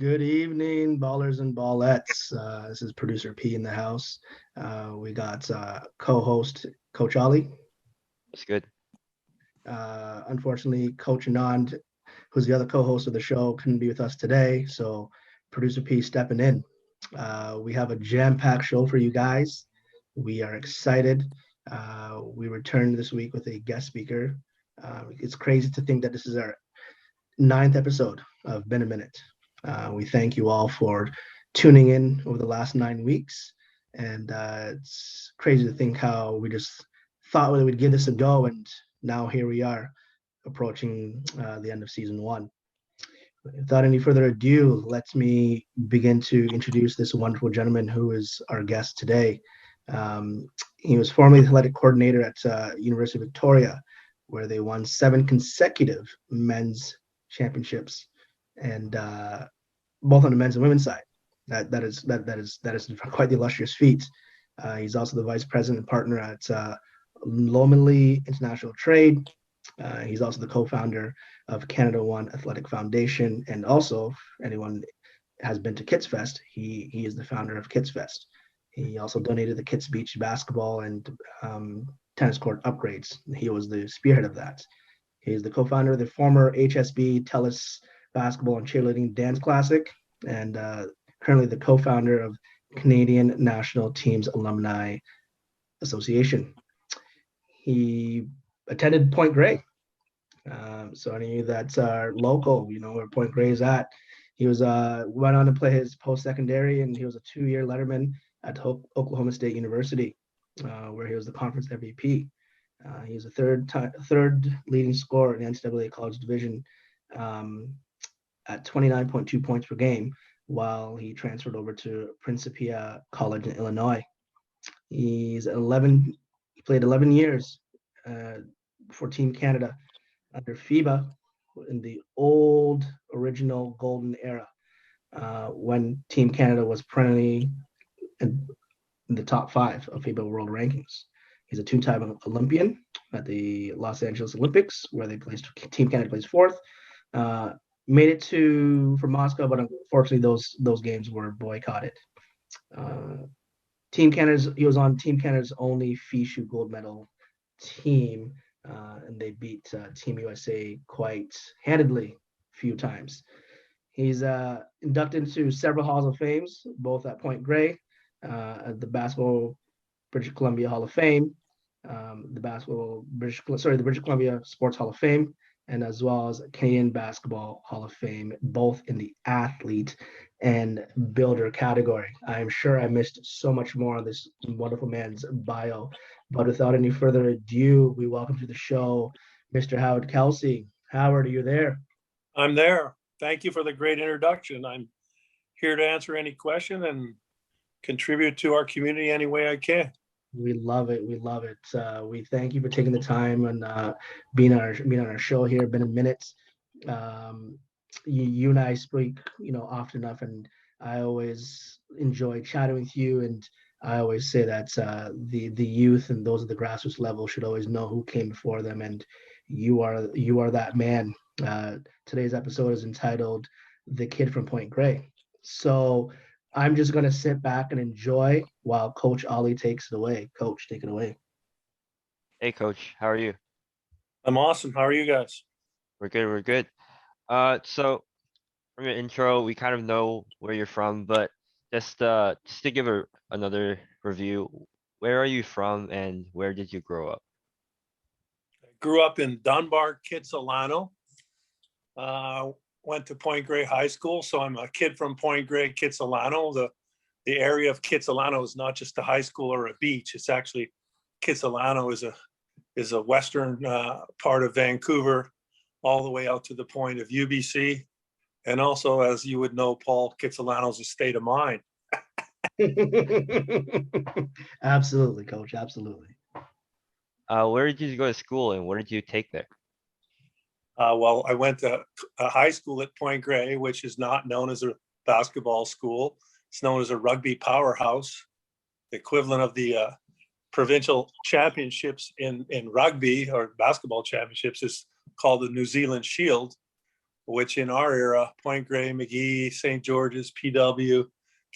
Good evening, ballers and ballettes. This is producer P in the house. We got co-host Coach Oli. It's good. Unfortunately, Coach Anand, who's the other co-host of the show, couldn't be with us today. So producer P stepping in. We have a jam-packed show for you guys. We are excited. We returned this week with a guest speaker. It's crazy to think that this is our ninth episode of Been a Minute. We thank you all for tuning in over the last 9 weeks. And it's crazy to think how we just thought we would give this a go. And now here we are approaching the end of season one. Without any further ado, let me begin to introduce this wonderful gentleman who is our guest today. He was formerly the athletic coordinator at University of Victoria, where they won 7 consecutive men's championships, and both on the men's and women's side. That is quite the illustrious feat. He's also the vice president and partner at Lomeli International Trade. He's also the co-founder of Canada One Athletic Foundation, and also, if anyone has been to Kits Fest, he is the founder of Kits Fest. He also donated the Kits Beach basketball and tennis court upgrades. He was the spearhead of that. He's the co-founder of the former HSB Telus Basketball and Cheerleading Dance Classic, and currently the co-founder of Canadian National Teams Alumni Association. He attended Point Grey. So any of you that's local, you know where Point Grey is at. He was went on to play his post-secondary, and he was a 2-year letterman at Oklahoma State University, where he was the conference MVP. He was a third leading scorer in the NCAA College Division at 29.2 points per game, while he transferred over to Principia College in Illinois. He played 11 years for Team Canada under FIBA in the old original golden era, when Team Canada was perennially in the top 5 of FIBA world rankings. He's a 2-time Olympian at the Los Angeles Olympics, where Team Canada plays 4th. Made it for Moscow, but unfortunately those games were boycotted. He was on Team Canada's only FISU gold medal team, and they beat Team USA quite handedly a few times. He's inducted into several halls of fame, both at Point Grey, at the Basketball British Columbia Hall of Fame, the British Columbia Sports Hall of Fame, and as well as Canadian Basketball Hall of Fame, both in the athlete and builder category. I'm sure I missed so much more on this wonderful man's bio, but without any further ado, we welcome to the show Mr. Howard Kelsey. Howard, are you there? I'm there. Thank you for the great introduction. I'm here to answer any question and contribute to our community any way I can. We love it. We love it. We thank you for taking the time and being on our show here. Been a minute. You and I speak, often enough, and I always enjoy chatting with you. And I always say that the youth and those at the grassroots level should always know who came before them, and you are that man. Today's episode is entitled "The Kid from Point Grey." So I'm just going to sit back and enjoy while Coach Oli takes it away. Coach, take it away. Hey, Coach. How are you? I'm awesome. How are you guys? We're good. We're good. So from your intro, we kind of know where you're from, but just to give another review, where are you from and where did you grow up? I grew up in Dunbar, Kitsilano. Went to Point Grey High School, so I'm a kid from Point Grey, Kitsilano. The area of Kitsilano is not just a high school or a beach. It's actually Kitsilano is a western part of Vancouver, all the way out to the point of UBC, and also, as you would know, Paul, Kitsilano's a state of mind. Absolutely, Coach. Absolutely. Where did you go to school and what did you take there? Well, I went to a high school at Point Grey, which is not known as a basketball school. It's known as a rugby powerhouse. The equivalent of the provincial championships in rugby or basketball championships is called the New Zealand Shield, which in our era, Point Grey, McGee, St. George's, PW,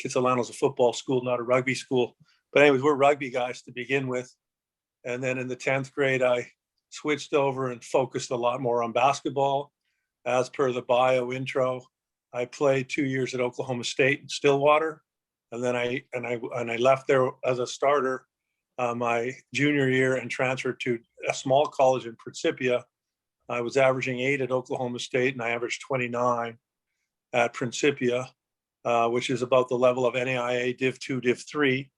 Kitsilano's a football school, not a rugby school. But anyways, we're rugby guys to begin with. And then in the 10th grade, I switched over and focused a lot more on basketball. As per the bio intro, I played 2 years at Oklahoma State in Stillwater. And then I left there as a starter my junior year and transferred to a small college in Principia. I was averaging 8 at Oklahoma State, and I averaged 29 at Principia, which is about the level of NAIA Div 2, Div 3.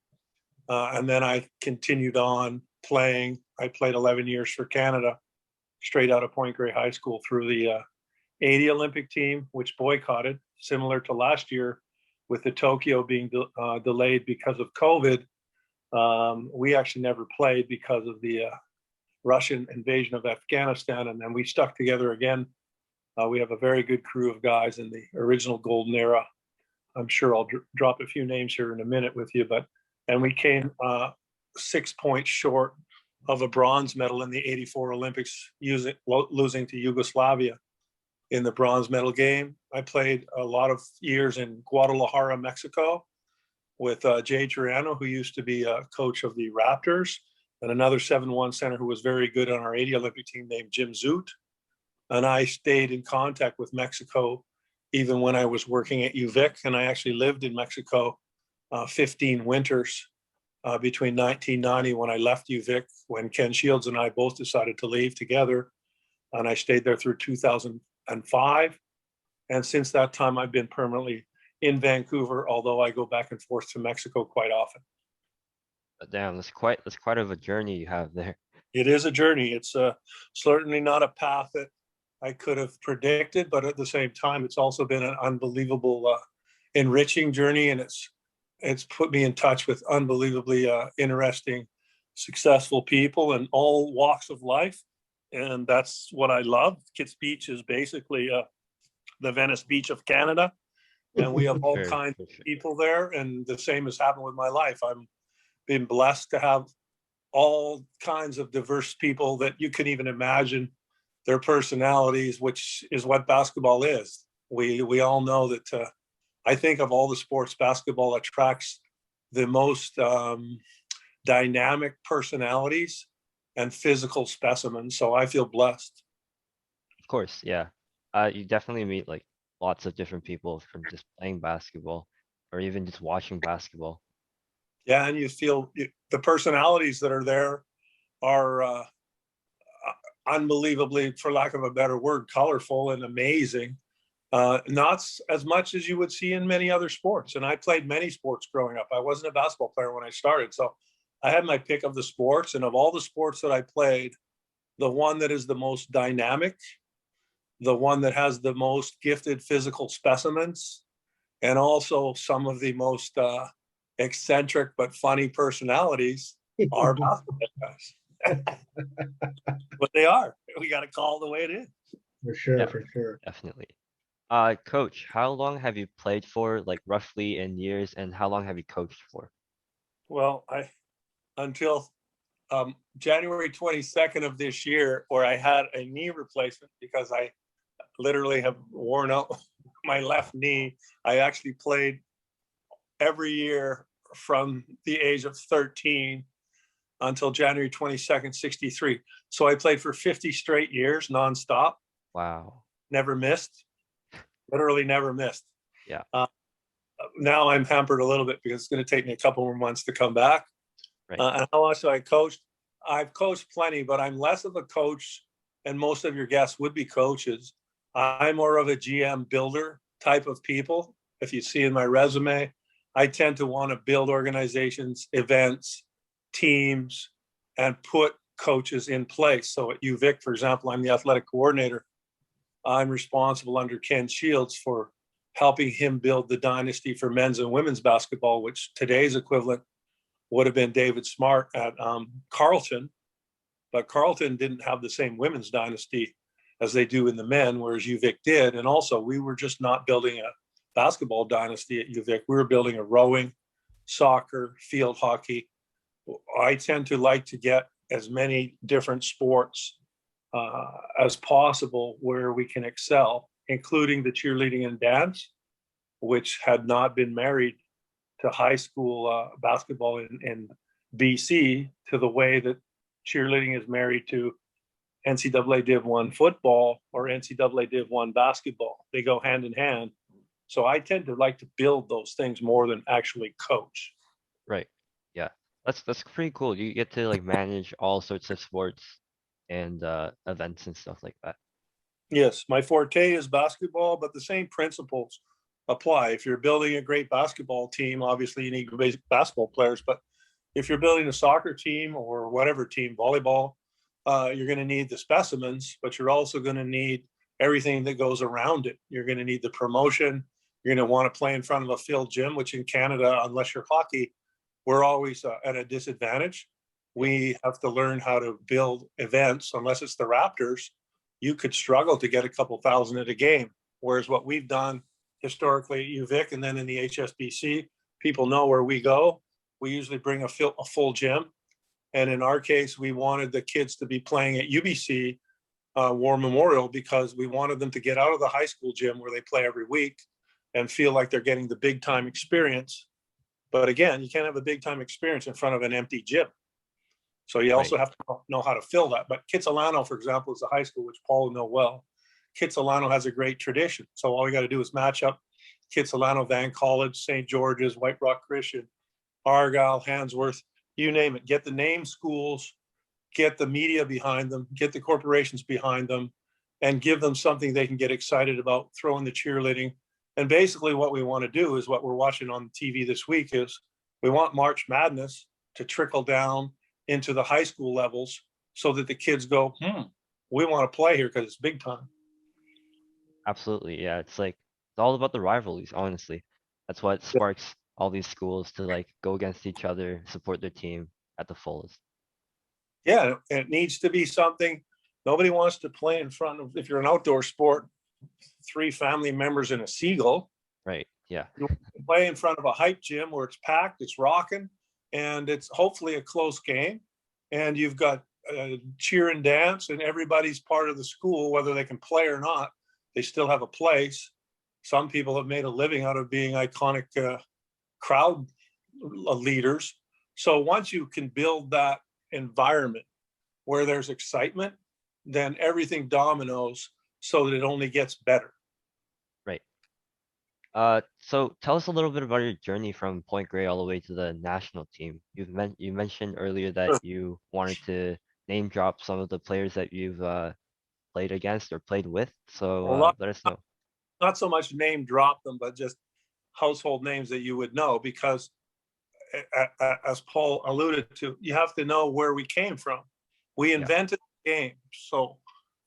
And then I continued on playing. I played 11 years for Canada, straight out of Point Grey High School through the 80 Olympic team, which boycotted, similar to last year with the Tokyo being delayed because of COVID. We actually never played because of the Russian invasion of Afghanistan, and then we stuck together again. We have a very good crew of guys in the original golden era. I'm sure I'll drop a few names here in a minute with you, and we came 6 points short of a bronze medal in the 84 Olympics, losing to Yugoslavia in the bronze medal game. I played a lot of years in Guadalajara, Mexico, with Jay Triano, who used to be a coach of the Raptors, and another 7-1 center who was very good on our 80 Olympic team named Jim Zoot. And I stayed in contact with Mexico even when I was working at UVic, and I actually lived in Mexico 15 winters between 1990 when I left UVic, when Ken Shields and I both decided to leave together, and I stayed there through 2005. And since that time, I've been permanently in Vancouver, although I go back and forth to Mexico quite often. Damn, that's quite of a journey you have there. It is a journey. It's certainly not a path that I could have predicted, but at the same time, it's also been an unbelievable, enriching journey, and it's put me in touch with unbelievably interesting, successful people in all walks of life, and that's what I love. Kits Beach is basically the Venice Beach of Canada, and we have all kinds of people there, and the same has happened with my life. I'm been blessed to have all kinds of diverse people that you can even imagine their personalities, which is what basketball is. We all know that I think of all the sports, basketball attracts the most dynamic personalities and physical specimens. So I feel blessed. Of course, yeah. You definitely meet like lots of different people from just playing basketball or even just watching basketball. Yeah, and you feel the personalities that are there are unbelievably, for lack of a better word, colorful and amazing. Not as much as you would see in many other sports. And I played many sports growing up. I wasn't a basketball player when I started. So I had my pick of the sports. And of all the sports that I played, the one that is the most dynamic, the one that has the most gifted physical specimens, and also some of the most eccentric but funny personalities are basketball guys. But they are. We got to call it the way it is. For sure, Yeah, for sure. definitely. Coach, how long have you played for, like roughly in years, and how long have you coached for? Well, until January 22nd of this year, where I had a knee replacement because I literally have worn out my left knee. I actually played every year from the age of 13 until January 22nd, 63. So I played for 50 straight years nonstop. Wow. Never missed. Literally never missed. Yeah. Now I'm hampered a little bit because it's going to take me a couple more months to come back. Right. And how much I coached? I've coached plenty, but I'm less of a coach, and most of your guests would be coaches. I'm more of a GM builder type of people. If you see in my resume, I tend to want to build organizations, events, teams, and put coaches in place. So at UVic, for example, I'm the athletic coordinator. I'm responsible under Ken Shields for helping him build the dynasty for men's and women's basketball, which today's equivalent would have been David Smart at Carleton. But Carleton didn't have the same women's dynasty as they do in the men, whereas UVic did. And also, we were just not building a basketball dynasty at UVic. We were building a rowing, soccer, field hockey. I tend to like to get as many different sports as possible where we can excel. including the cheerleading and dance, which had not been married to high school basketball in BC to the way that cheerleading is married to NCAA Div 1 football or NCAA Div 1 basketball. They go hand in hand. So I tend to like to build those things more than actually coach. Right. Yeah. That's pretty cool. You get to like manage all sorts of sports and events and stuff like that. Yes, my forte is basketball, but the same principles apply. If you're building a great basketball team, obviously you need basic basketball players, but if you're building a soccer team or whatever team, volleyball, you're going to need the specimens, but you're also going to need everything that goes around it. You're going to need the promotion. You're going to want to play in front of a filled gym, which in Canada, unless you're hockey, we're always at a disadvantage. We have to learn how to build events. Unless it's the Raptors, you could struggle to get a couple thousand at a game. Whereas what we've done historically at UVic and then in the HSBC, people know where we go. We usually bring a full gym. And in our case, we wanted the kids to be playing at UBC War Memorial because we wanted them to get out of the high school gym where they play every week and feel like they're getting the big time experience. But again, you can't have a big time experience in front of an empty gym. So you also have to know how to fill that. But Kitsilano, for example, is a high school, which Paul will know well. Kitsilano has a great tradition. So all you got to do is match up Kitsilano, Van College, St. George's, White Rock Christian, Argyle, Handsworth, you name it. Get the name schools, get the media behind them, get the corporations behind them, and give them something they can get excited about, throw in the cheerleading. And basically what we want to do is what we're watching on TV this week is we want March Madness to trickle down into the high school levels so that the kids go, we want to play here because it's big time. Absolutely. Yeah. It's like, it's all about the rivalries, honestly. That's what sparks all these schools to like go against each other, support their team at the fullest. Yeah. It needs to be something. Nobody wants to play in front of, if you're an outdoor sport, 3 family members and a seagull. Right. Yeah. You play in front of a hype gym where it's packed, it's rocking, and it's hopefully a close game. And you've got cheer and dance, and everybody's part of the school, whether they can play or not. They still have a place. Some people have made a living out of being iconic crowd leaders. So once you can build that environment where there's excitement, then everything dominoes so that it only gets better. Right. So tell us a little bit about your journey from Point Grey all the way to the national team. You mentioned earlier that Sure. you wanted to name drop some of the players that you've played against or played with. So Well, let us know. not so much name drop them, but just household names that you would know, because as Paul alluded to, you have to know where we came from. We invented the game. So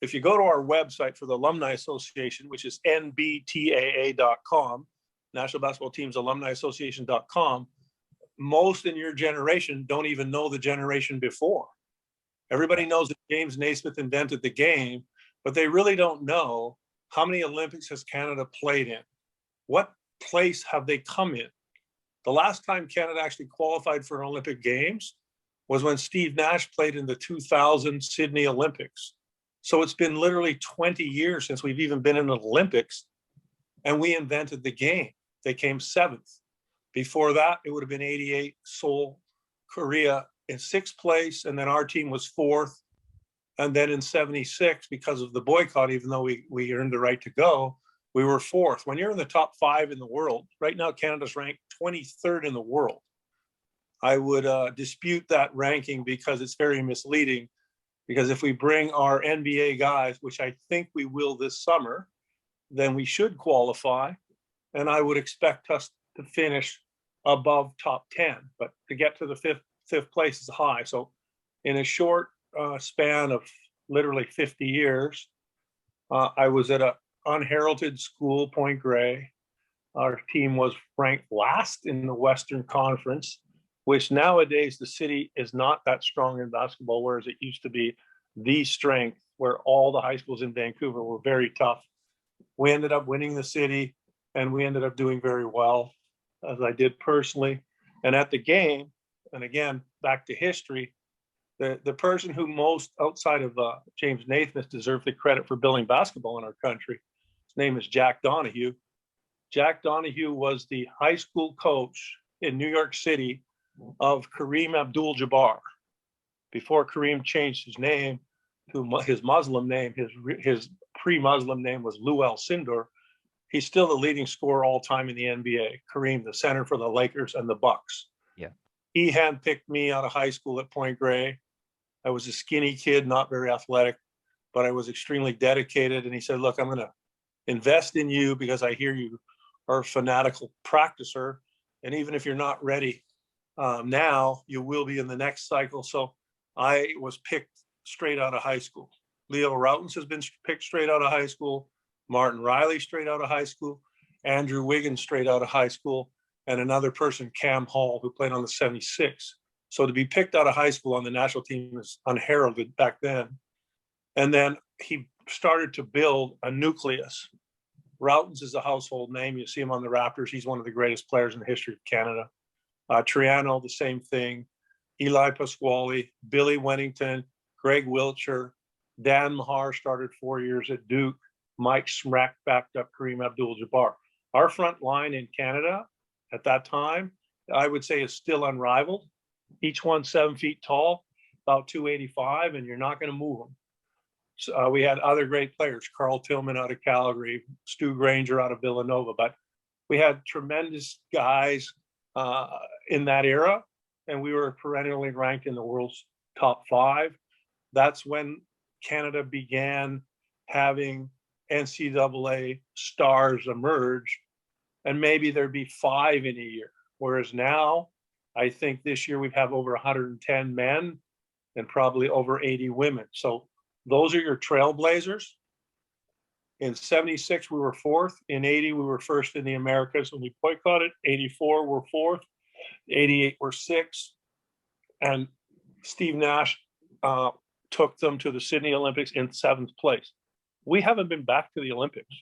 if you go to our website for the Alumni Association, which is nbtaa.com, National Basketball Teams Alumni Association.com, most in your generation don't even know the generation before. Everybody knows that James Naismith invented the game, but they really don't know how many Olympics has Canada played in? What place have they come in? The last time Canada actually qualified for Olympic Games was when Steve Nash played in the 2000 Sydney Olympics. So it's been literally 20 years since we've even been in the Olympics, and we invented the game. They came 7th. Before that, it would have been 88, Seoul, Korea in 6th place, and then our team was 4th. And then in 76, because of the boycott, even though we earned the right to go, we were 4th. When you're in the top 5 in the world, right now Canada's ranked 23rd in the world. I would dispute that ranking because it's very misleading. Because if we bring our NBA guys, which I think we will this summer, then we should qualify. And I would expect us to finish above top 10. But to get to the fifth place is high. So in a short span of literally 50 years, I was at an unheralded school, Point Grey. Our team was ranked last in the Western Conference, which nowadays the city is not that strong in basketball, whereas it used to be the strength, where all the high schools in Vancouver were very tough. We ended up winning the city, and we ended up doing very well, as I did personally. And at the game, and again, back to history, the person who most outside of James Naismith deserved the credit for building basketball in our country His name is Jack Donahue. Jack Donahue was the high school coach in New York City of Kareem Abdul-Jabbar. Before Kareem changed his name to his Muslim name, his pre-Muslim name was Lou Alcindor. He's still the leading scorer all time in the NBA. Kareem, the center for the Lakers and the Bucks. Yeah. He handpicked me out of high school at Point Grey. I was a skinny kid, not very athletic, but I was extremely dedicated. And he said, look, I'm going to invest in you because I hear you are a fanatical practicer. And even if you're not ready now, you will be in the next cycle. So I was picked straight out of high school. Leo Routens has been picked straight out of high school. Martin Riley straight out of high school. Andrew Wiggins straight out of high school. And another person, Cam Hall, who played on the 76. So to be picked out of high school on the national team was unheralded back then. And then he started to build a nucleus. Routens is a household name. You see him on the Raptors. He's one of the greatest players in the history of Canada. Triano, the same thing. Eli Pasquale, Billy Wennington, Greg Wiltshire, Dan Mahar started 4 years at Duke. Mike Smrack backed up Kareem Abdul-Jabbar. Our front line in Canada at that time, I would say, is still unrivaled. Each one 7 feet tall, about 285, and you're not going to move them. So, we had other great players, Carl Tillman out of Calgary, Stu Granger out of Villanova, but we had tremendous guys in that era, and we were perennially ranked in the world's top 5. That's when Canada began having NCAA stars emerge, and maybe there'd be 5 in a year. Whereas now, I think this year we've have over 110 men and probably over 80 women. So those are your trailblazers. In 76, we were 4th. In 80, we were 1st in the Americas when we boycotted. 84, we're 4th. 88, we're 6th. And Steve Nash took them to the Sydney Olympics in 7th place. We haven't been back to the Olympics.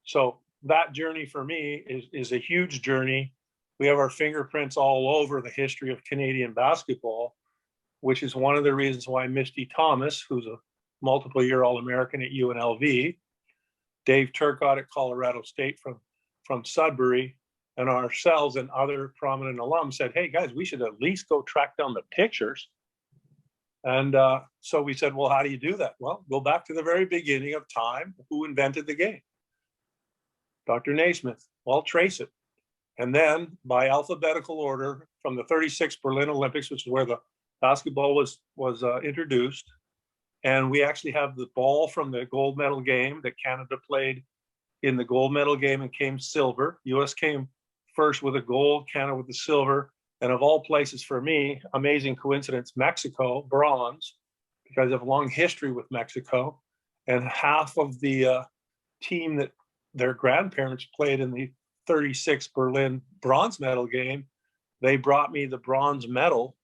So that journey for me is a huge journey. We have our fingerprints all over the history of Canadian basketball, which is one of the reasons why Misty Thomas, who's a multiple year All-American at UNLV, Dave Turcotte at Colorado State from Sudbury, and ourselves and other prominent alums said, hey guys, we should at least go track down the pictures. And so we said, well, how do you do that? Well, go back to the very beginning of time. Who invented the game? Dr. Naismith. Well, trace it. And then by alphabetical order from the 36 Berlin Olympics, which is where the basketball was introduced. And we actually have the ball from the gold medal game that Canada played in the gold medal game and came silver. US came first with a gold, Canada with the silver. And of all places for me, amazing coincidence, Mexico, bronze, because I have a long history with Mexico. And half of the team that their grandparents played in the 36 Berlin bronze medal game, they brought me the bronze medal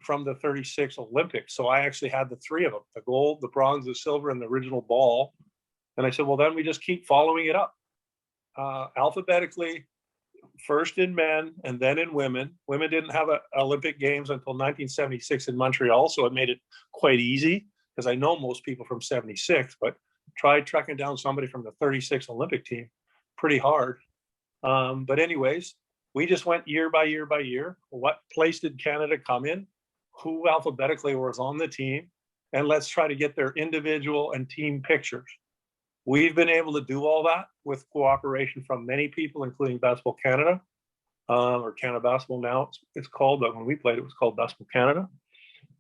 from the 36 Olympics. So I actually had the 3 of them, the gold, the bronze, the silver, and the original ball. And I said, well, then we just keep following it up. Alphabetically, first in men and then in women. Women didn't have Olympic Games until 1976 in Montreal, so it made it quite easy, because I know most people from 76, but tried tracking down somebody from the 36 Olympic team, pretty hard. But anyways, we just went year by year by year. What place did Canada come in? Who alphabetically was on the team? And let's try to get their individual and team pictures. We've been able to do all that with cooperation from many people, including Basketball Canada, or Canada Basketball now it's called, but when we played it was called Basketball Canada.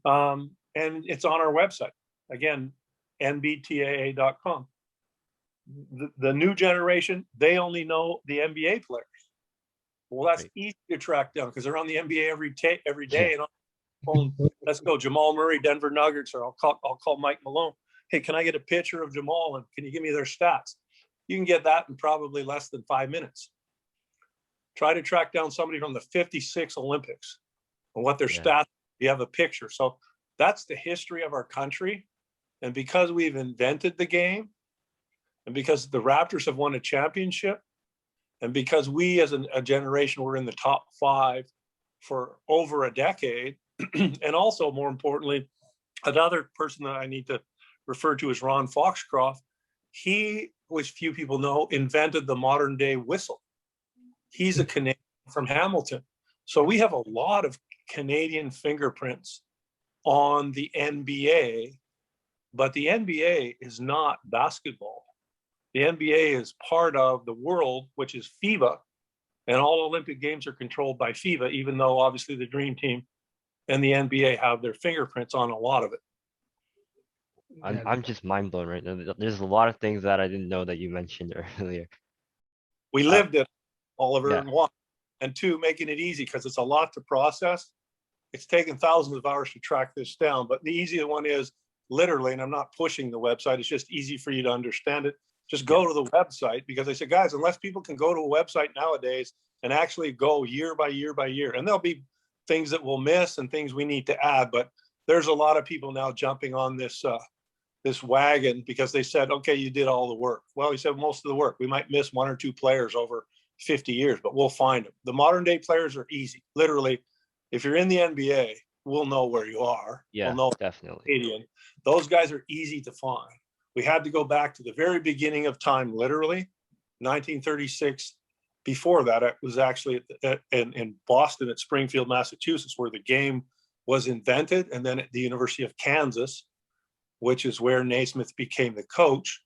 And it's on our website. Again, nbtaa.com. The new generation, they only know the NBA players. Well, that's right. Easy to track down because they're on the NBA every day. And on the phone, let's go Jamal Murray, Denver Nuggets, or I'll call Mike Malone. Hey, can I get a picture of Jamal and can you give me their stats? You can get that in probably less than 5 minutes. Try to track down somebody from the 56 Olympics and what their stats. You have a picture. So that's the history of our country. And because we've invented the game, and because the Raptors have won a championship, and because we as a generation were in the top 5 for over a decade, and also more importantly, another person that I need to refer to as Ron Foxcroft, he which few people know, invented the modern day whistle. He's a Canadian from Hamilton. So we have a lot of Canadian fingerprints on the NBA, but the NBA is not basketball. The NBA is part of the world, which is FIBA, and all Olympic Games are controlled by FIBA, even though obviously the Dream Team and the NBA have their fingerprints on a lot of it. I'm just mind blown right now. There's a lot of things that I didn't know that you mentioned earlier. We lived it, Oliver, yeah. and one. And two, making it easy because it's a lot to process. It's taken thousands of hours to track this down, but the easier one is literally, and I'm not pushing the website, it's just easy for you to understand it. Just go to the website, because I said, guys, unless people can go to a website nowadays and actually go year by year by year, and there'll be things that we'll miss and things we need to add, but there's a lot of people now jumping on this this wagon because they said, okay, you did all the work. Well, he said most of the work. We might miss one or two players over 50 years, but we'll find them. The modern day players are easy. Literally, if you're in the NBA, we'll know where you are. Yeah, we'll know definitely. Canadian. Those guys are easy to find. We had to go back to the very beginning of time, literally, 1936. Before that, it was actually in Boston at Springfield, Massachusetts, where the game was invented, and then at the University of Kansas, which is where Naismith became the coach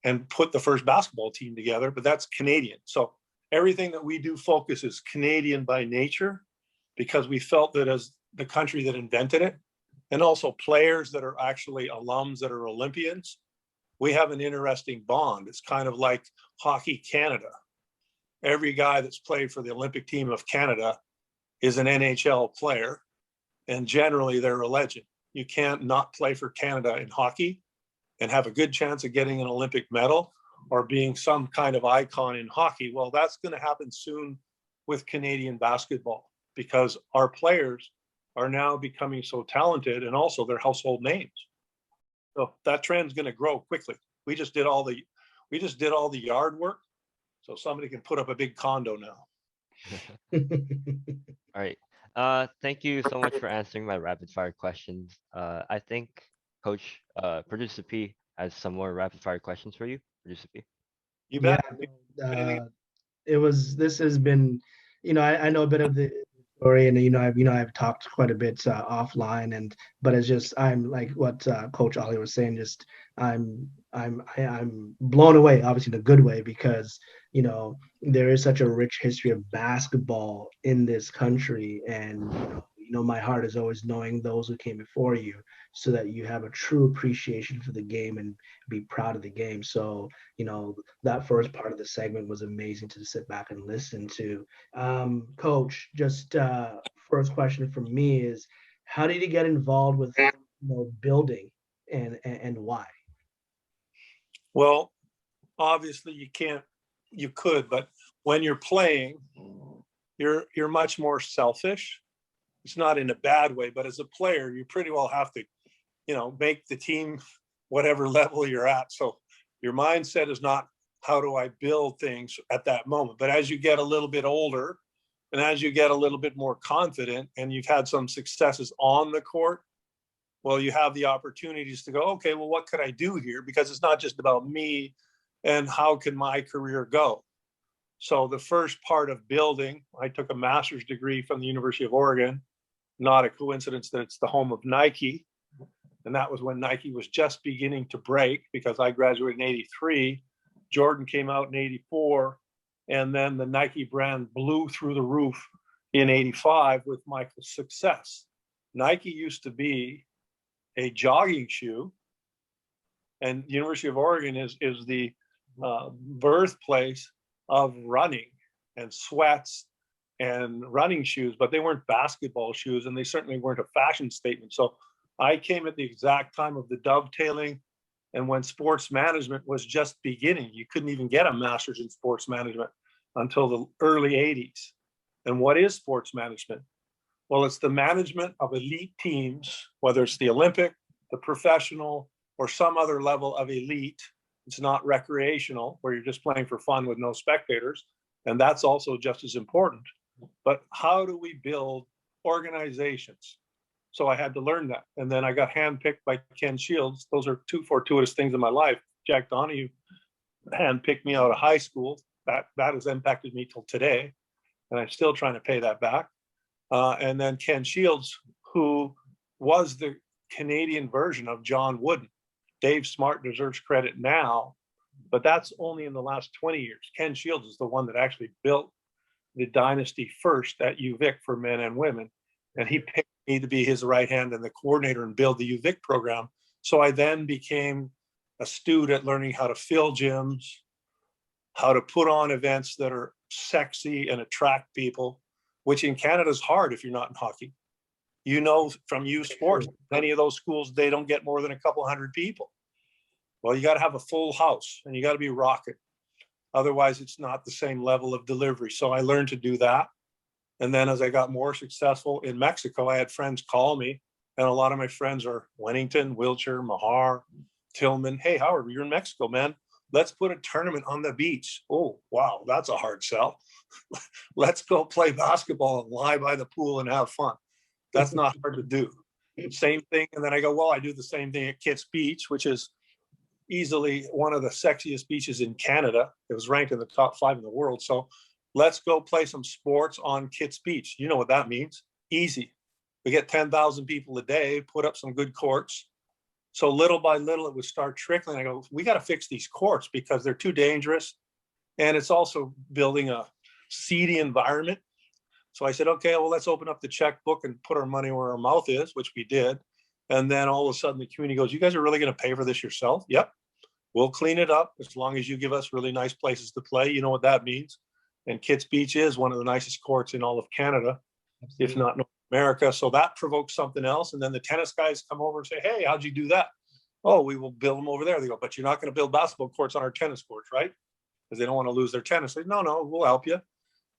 and put the first basketball team together, but that's Canadian. So everything that we do focus is Canadian by nature, because we felt that as the country that invented it, and also players that are actually alums that are Olympians, we have an interesting bond. It's kind of like Hockey Canada. Every guy that's played for the Olympic team of Canada is an NHL player, and generally they're a legend. You can't not play for Canada in hockey and have a good chance of getting an Olympic medal or being some kind of icon in hockey. Well, that's going to happen soon with Canadian basketball, because our players are now becoming so talented, and also their household names. So that trend's going to grow quickly. We just did all the yard work, so somebody can put up a big condo now. All right. Thank you so much for answering my rapid fire questions. I think Coach Producer P has some more rapid fire questions for you. Producer P. You bet. This has been, I know a bit of the story, and I've talked quite a bit offline, but it's just, I'm like what Coach Oli was saying, just I'm blown away, obviously in a good way, because there is such a rich history of basketball in this country, and my heart is always knowing those who came before you, so that you have a true appreciation for the game and be proud of the game. So that first part of the segment was amazing to sit back and listen to. Coach, just first question from me is, how did you get involved with building, and why? Well, obviously you could, but when you're playing, you're much more selfish. It's not in a bad way, but as a player, you pretty well have to, make the team whatever level you're at. So your mindset is not, how do I build things at that moment? But as you get a little bit older, and as you get a little bit more confident, and you've had some successes on the court, well, you have the opportunities to go, okay, well, what could I do here? Because it's not just about me and how can my career go. So the first part of building, I took a master's degree from the University of Oregon. Not a coincidence that it's the home of Nike. And that was when Nike was just beginning to break, because I graduated in 83. Jordan came out in 84. And then the Nike brand blew through the roof in 85 with Michael's success. Nike used to be a jogging shoe. And the University of Oregon is the birthplace of running and sweats and running shoes, but they weren't basketball shoes, and they certainly weren't a fashion statement. So I came at the exact time of the dovetailing, and when sports management was just beginning. You couldn't even get a master's in sports management until the early 80s. And what is sports management? Well, it's the management of elite teams, whether it's the Olympic, the professional, or some other level of elite. It's not recreational, where you're just playing for fun with no spectators. And that's also just as important. But how do we build organizations? So I had to learn that. And then I got handpicked by Ken Shields. Those are two fortuitous things in my life. Jack Donahue handpicked me out of high school. That has impacted me till today, and I'm still trying to pay that back. And then Ken Shields, who was the Canadian version of John Wooden. Dave Smart deserves credit now, but that's only in the last 20 years. Ken Shields is the one that actually built the dynasty first at UVic for men and women. And he picked me to be his right hand and the coordinator and build the UVic program. So I then became astute at learning how to fill gyms, how to put on events that are sexy and attract people, which in Canada is hard if you're not in hockey. You know, from USports, many of those schools, they don't get more than a couple hundred people. Well, you got to have a full house and you got to be rocking. Otherwise, it's not the same level of delivery. So I learned to do that. And then as I got more successful in Mexico, I had friends call me. And a lot of my friends are Wennington, Wilshire, Mahar, Tillman. Hey, Howard, you're in Mexico, man. Let's put a tournament on the beach. Oh, wow, that's a hard sell. Let's go play basketball and lie by the pool and have fun. That's not hard to do. Same thing. And then I go, well, I do the same thing at Kits Beach, which is easily one of the sexiest beaches in Canada. It was ranked in the top 5 in the world. So let's go play some sports on Kits Beach. You know what that means? Easy. We get 10,000 people a day, put up some good courts. So little by little, it would start trickling. I go, we got to fix these courts because they're too dangerous. And it's also building a seedy environment. So I said, okay, well, let's open up the checkbook and put our money where our mouth is, which we did. And then all of a sudden the community goes, you guys are really going to pay for this yourself? Yep. We'll clean it up as long as you give us really nice places to play. You know what that means. And Kits Beach is one of the nicest courts in all of Canada, if not North America. So that provokes something else. And then the tennis guys come over and say, hey, how'd you do that? Oh, we will build them over there. They go, but you're not going to build basketball courts on our tennis courts, right? Because they don't want to lose their tennis. They say, no, we'll help you.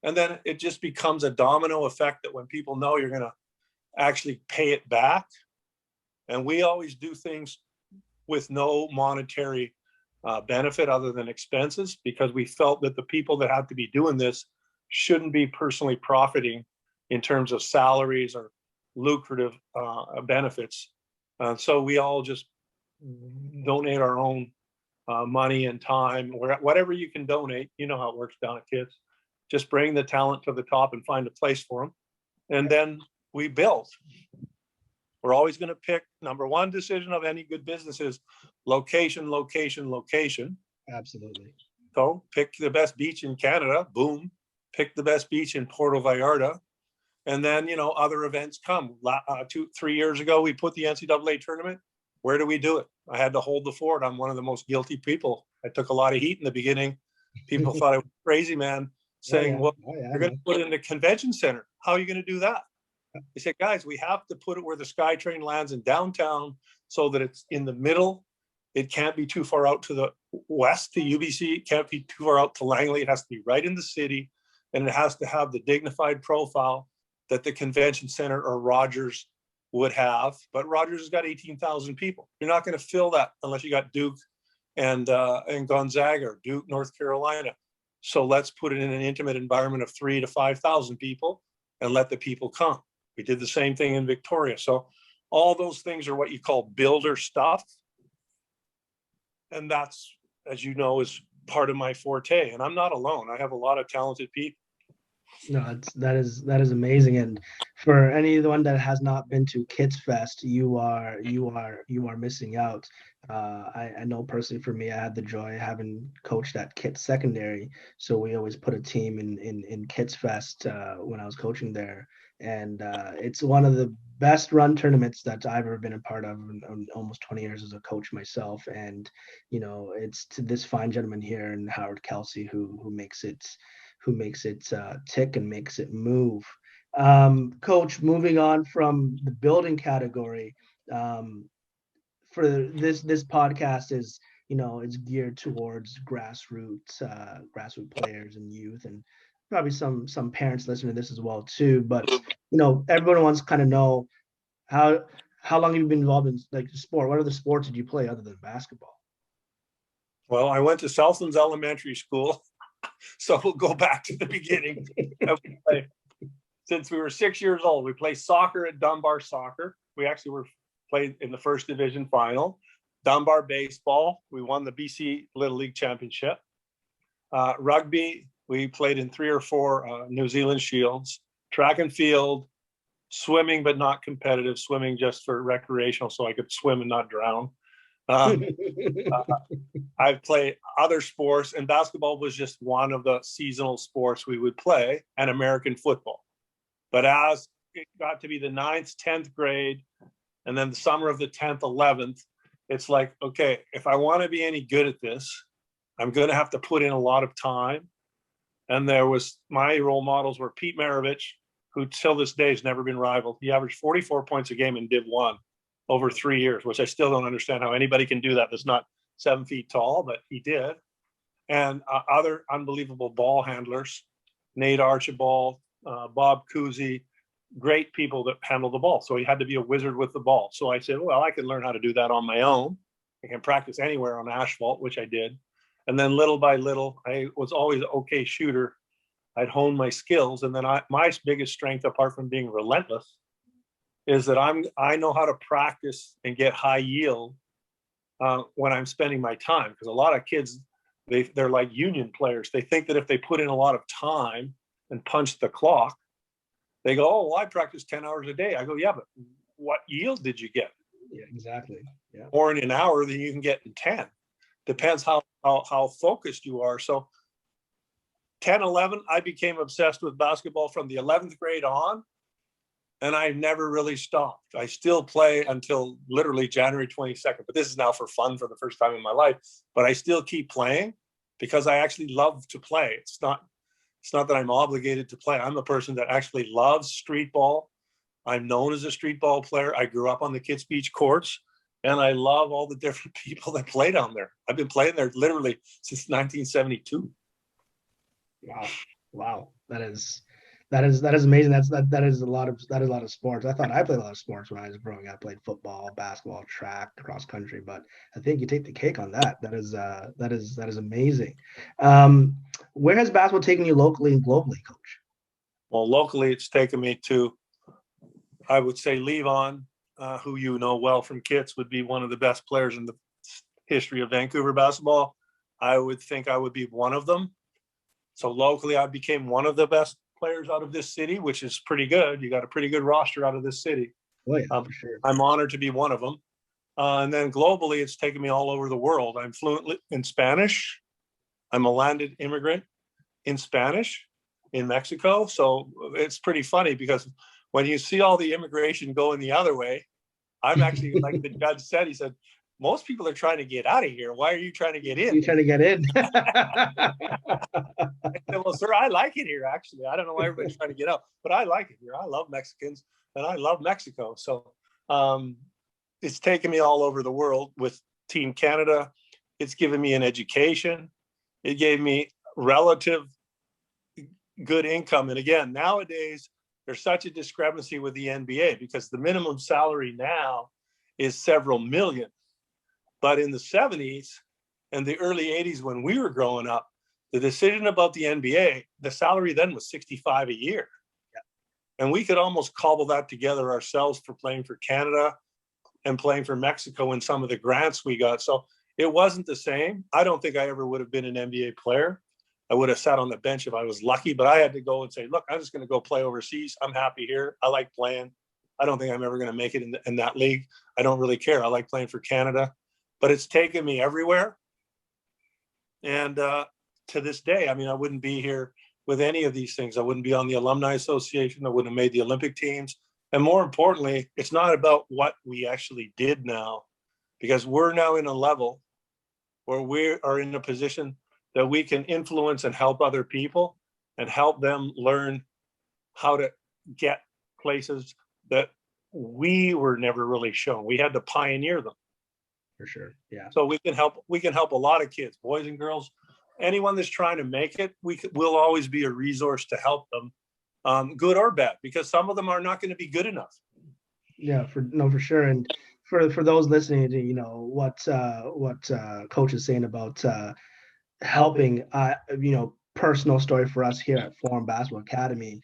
And then it just becomes a domino effect that when people know you're going to actually pay it back. And we always do things with no monetary benefit other than expenses, because we felt that the people that had to be doing this shouldn't be personally profiting in terms of salaries or lucrative benefits. So we all just donate our own money and time, whatever you can donate. You know how it works down at Kids. Just bring the talent to the top and find a place for them. And then we build. We're always going to pick, number one decision of any good business is location, location, location. Absolutely. So pick the best beach in Canada, boom. Pick the best beach in Puerto Vallarta. And then, you know, other events come. 2-3 years ago, we put the NCAA tournament. Where do we do it? I had to hold the fort. I'm one of the most guilty people. I took a lot of heat in the beginning. People thought I was crazy, man, saying, well, you're going to put it in the convention center. How are you going to do that? I said, guys, we have to put it where the SkyTrain lands in downtown so that it's in the middle. It can't be too far out to the west to UBC. It can't be too far out to Langley. It has to be right in the city. And it has to have the dignified profile that the convention center or Rogers would have. But Rogers has got 18,000 people. You're not going to fill that unless you got Duke and Gonzaga or Duke, North Carolina. So let's put it in an intimate environment of 3,000 to 5,000 people and let the people come. We did the same thing in Victoria. So all those things are what you call builder stuff. And that's, as you know, is part of my forte. And I'm not alone. I have a lot of talented people. No, that is amazing. And for anyone that has not been to Kids Fest, you are missing out. I know personally for me, I had the joy of having coached at Kids Secondary. So we always put a team in Kids Fest when I was coaching there. And it's one of the best run tournaments that I've ever been a part of in almost 20 years as a coach myself. And, you know, it's to this fine gentleman here and Howard Kelley who makes it tick and makes it move. Coach, moving on from the building category, for this podcast is, you know, it's geared towards grassroots players and youth, and probably some parents listening to this as well too. But you know, everyone wants to kind of know how long have you been involved in like sport? What other sports did you play other than basketball? Well, I went to Southlands Elementary School. So we'll go back to the beginning. Since we were 6 years old, we played soccer at Dunbar Soccer. We actually were played in the first division final. Dunbar baseball, we won the BC Little League Championship. Rugby, we played in 3 or 4 New Zealand Shields. Track and field, swimming, but not competitive, swimming just for recreational so I could swim and not drown. I've played other sports, and basketball was just one of the seasonal sports we would play, and American football. But as it got to be the 9th, 10th grade, and then the summer of the 10th, 11th, it's like, okay, if I want to be any good at this, I'm going to have to put in a lot of time. And my role models were Pete Maravich, who till this day has never been rivaled. He averaged 44 points a game in Div 1 over 3 years, which I still don't understand how anybody can do that that's not 7 feet tall, but he did. And other unbelievable ball handlers, Nate Archibald, Bob Cousy, great people that handle the ball. So he had to be a wizard with the ball. So I said, well, I can learn how to do that on my own. I can practice anywhere on asphalt, which I did. And then little by little, I was always an okay shooter. I'd hone my skills. And then my biggest strength, apart from being relentless, is that I know how to practice and get high yield when I'm spending my time. Because a lot of kids, they're like union players. They think that if they put in a lot of time and punch the clock, they go, oh, well, I practice 10 hours a day. I go, yeah, but what yield did you get? Yeah, exactly. Yeah. More in an hour than you can get in 10. Depends how focused you are. So 10, 11, I became obsessed with basketball from the 11th grade on, and I never really stopped. I still play until literally January 22nd, but this is now for fun for the first time in my life. But I still keep playing because I actually love to play. It's not that I'm obligated to play. I'm a person that actually loves street ball. I'm known as a street ball player. I grew up on the Kids Beach courts, and I love all the different people that play down there. I've been playing there literally since 1972. Wow. That is amazing. That is a lot of sports. I thought I played a lot of sports when I was growing up. I played football, basketball, track, cross country, but I think you take the cake on that. That is amazing. Where has basketball taken you locally and globally, Coach? Well, locally, it's taken me to, I would say, Levon, who you know well from Kits, would be one of the best players in the history of Vancouver basketball. I would think I would be one of them. So locally, I became one of the best players out of this city, which is pretty good. You got a pretty good roster out of this city. Oh, yeah, for sure. I'm honored to be one of them. And then globally, it's taken me all over the world. I'm fluent in Spanish. I'm a landed immigrant in Spanish in Mexico. So it's pretty funny because when you see all the immigration going the other way, I'm actually, like the judge said, he said, most people are trying to get out of here. Why are you trying to get in? You're trying to get in. I said, well, sir, I like it here, actually. I don't know why everybody's trying to get out, but I like it here. I love Mexicans and I love Mexico. So it's taken me all over the world with Team Canada. It's given me an education. It gave me relative good income. And again, nowadays, there's such a discrepancy with the NBA because the minimum salary now is several million. But in the 70s and the early 80s, when we were growing up, the decision about the NBA, the salary then was $65 a year. Yeah. And we could almost cobble that together ourselves for playing for Canada and playing for Mexico and some of the grants we got. So it wasn't the same. I don't think I ever would have been an NBA player. I would have sat on the bench if I was lucky, but I had to go and say, look, I'm just going to go play overseas. I'm happy here. I like playing. I don't think I'm ever going to make it in that league. I don't really care. I like playing for Canada. But it's taken me everywhere. And to this day, I mean, I wouldn't be here with any of these things. I wouldn't be on the Alumni Association. I wouldn't have made the Olympic teams. And more importantly, it's not about what we actually did now, because we're now in a level where we are in a position that we can influence and help other people and help them learn how to get places that we were never really shown. We had to pioneer them. For sure. Yeah. So we can help a lot of kids, boys and girls, anyone that's trying to make it. We'll always be a resource to help them, good or bad, because some of them are not going to be good enough. Yeah, for sure. And for those listening to, what Coach is saying about helping, personal story for us here at Forum Basketball Academy,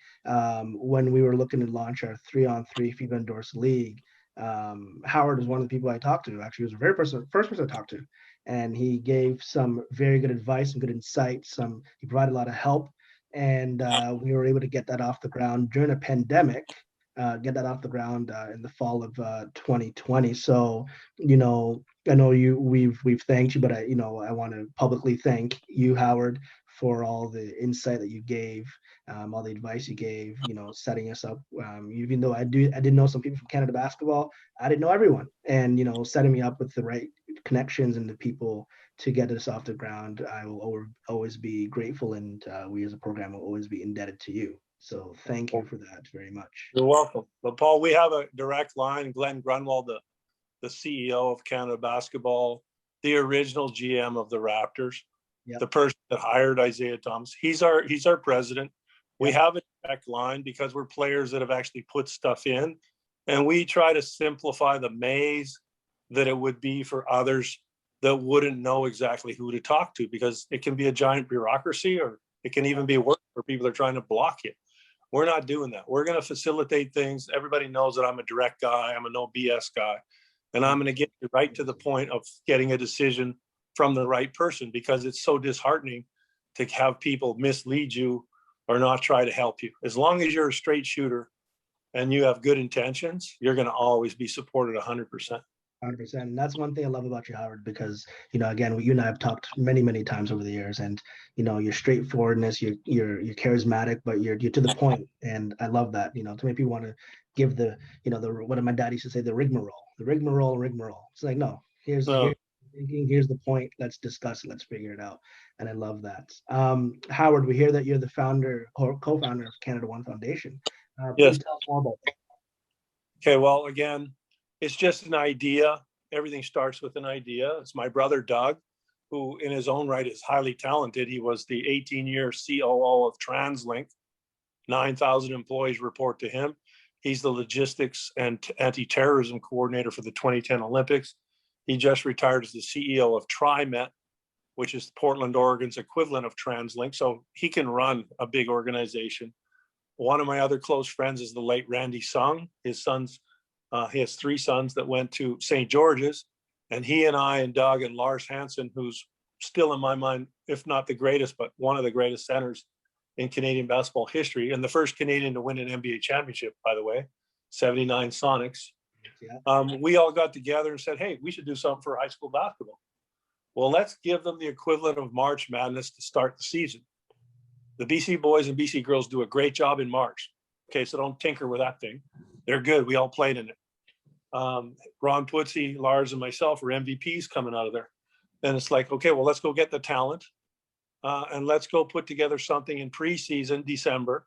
when we were looking to launch our 3-on-3 FIBA endorsed league. Howard is one of the people I talked to. Actually, he was the first person I talked to, and he gave some very good advice and good insights. He provided a lot of help, and we were able to get that off the ground during a pandemic. Get that off the ground in the fall of 2020. So, I know we've thanked you, but I want to publicly thank you, Howard, for all the insight that you gave, all the advice you gave, setting us up. Even though I didn't know some people from Canada basketball, I didn't know everyone, and setting me up with the right connections and the people to get this off the ground. I will always be grateful, and we as a program will always be indebted to you. So thank you for that very much. You're welcome. But Paul, we have a direct line. Glenn Grunwald, the CEO of Canada Basketball, the original GM of the Raptors, the person that hired Isaiah Thomas. He's our president. We have a direct line because we're players that have actually put stuff in, and we try to simplify the maze that it would be for others that wouldn't know exactly who to talk to, because it can be a giant bureaucracy, or it can even be work for people that are trying to block you. We're not doing that. We're going to facilitate things. Everybody knows that I'm a direct guy. I'm a no BS guy. And I'm going to get you right to the point of getting a decision from the right person, because it's so disheartening to have people mislead you or not try to help you. As long as you're a straight shooter and you have good intentions, you're going to always be supported 100%. 100%. And that's one thing I love about you, Howard, because, again, you and I have talked many, many times over the years, and, your straightforwardness, you're charismatic, but you're to the point. And I love that. Too many people want to give what my dad used to say, the rigmarole. It's like, no, here's the point. Let's discuss it. Let's figure it out. And I love that. Howard, we hear that you're the founder or co-founder of Canada One Foundation. Please tell us more about that. Okay, well, again, it's just an idea. Everything starts with an idea. It's my brother, Doug, who in his own right is highly talented. He was the 18-year COO of TransLink. 9,000 employees report to him. He's the logistics and anti-terrorism coordinator for the 2010 Olympics. He just retired as the CEO of TriMet, which is Portland, Oregon's equivalent of TransLink. So he can run a big organization. One of my other close friends is the late Randy Sung. He has 3 sons that went to St. George's, and he and I and Doug and Lars Hansen, who's still in my mind, if not the greatest, but one of the greatest centers in Canadian basketball history, and the first Canadian to win an NBA championship, by the way, 79 Sonics. We all got together and said, hey, we should do something for high school basketball. Well, let's give them the equivalent of March Madness to start the season. The BC boys and BC girls do a great job in March. Okay, so don't tinker with that thing. They're good. We all played in it. Ron Putzi, Lars, and myself were MVPs coming out of there. And it's like, okay, well, let's go get the talent. And let's go put together something in preseason, December,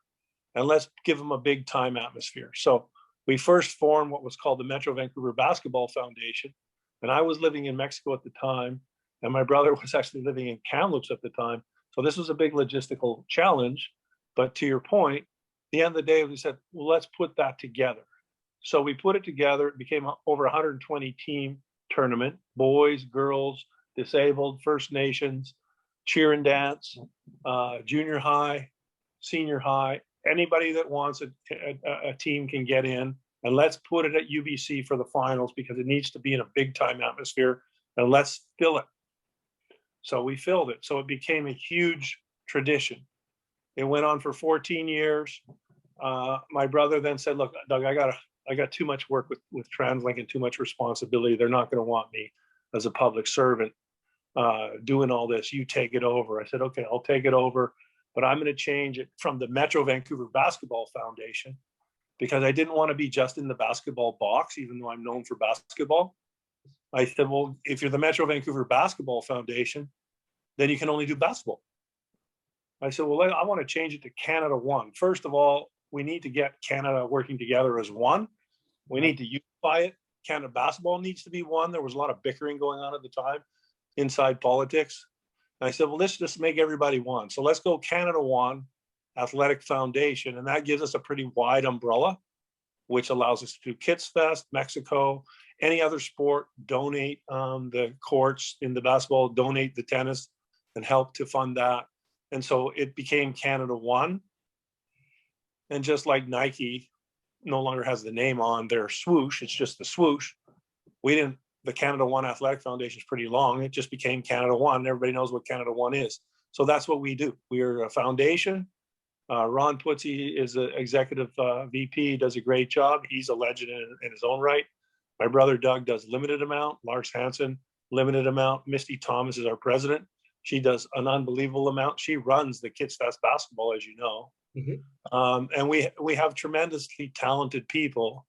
and let's give them a big time atmosphere. So we first formed what was called the Metro Vancouver Basketball Foundation. And I was living in Mexico at the time, and my brother was actually living in Kamloops at the time. So this was a big logistical challenge. But to your point, at the end of the day, we said, well, let's put that together. So we put it together. It became over 120 team tournament, boys, girls, disabled, First Nations, cheer and dance, junior high, senior high. Anybody that wants a team can get in. And let's put it at UBC for the finals, because it needs to be in a big time atmosphere, and let's fill it. So we filled it. So it became a huge tradition. It went on for 14 years. My brother then said, look, Doug, I got too much work with TransLink and too much responsibility. They're not going to want me as a public servant doing all this. You take it over. I said, okay, I'll take it over, but I'm going to change it from the Metro Vancouver Basketball Foundation, because I didn't want to be just in the basketball box, even though I'm known for basketball. I said, well, if you're the Metro Vancouver Basketball Foundation, then you can only do basketball. I said, well, I want to change it to Canada One. First of all, we need to get Canada working together as one. We need to unify it. Canada basketball needs to be one. There was a lot of bickering going on at the time inside politics. And I said, well, let's just make everybody one. So let's go Canada One Athletic Foundation. And that gives us a pretty wide umbrella, which allows us to do Kids Fest, Mexico, any other sport, donate the courts in the basketball, donate the tennis, and help to fund that. And so it became Canada One. And just like Nike, no longer has the name on their swoosh. It's just the swoosh. The Canada One Athletic Foundation is pretty long. It just became Canada One. Everybody knows what Canada One is. So that's what we do. We are a foundation. Ron Putzi is the executive VP, does a great job. He's a legend in his own right. My brother Doug does limited amount. Lars Hansen, limited amount. Misty Thomas is our president. She does an unbelievable amount. She runs the Kids Fest basketball, as you know. Mm-hmm. And we have tremendously talented people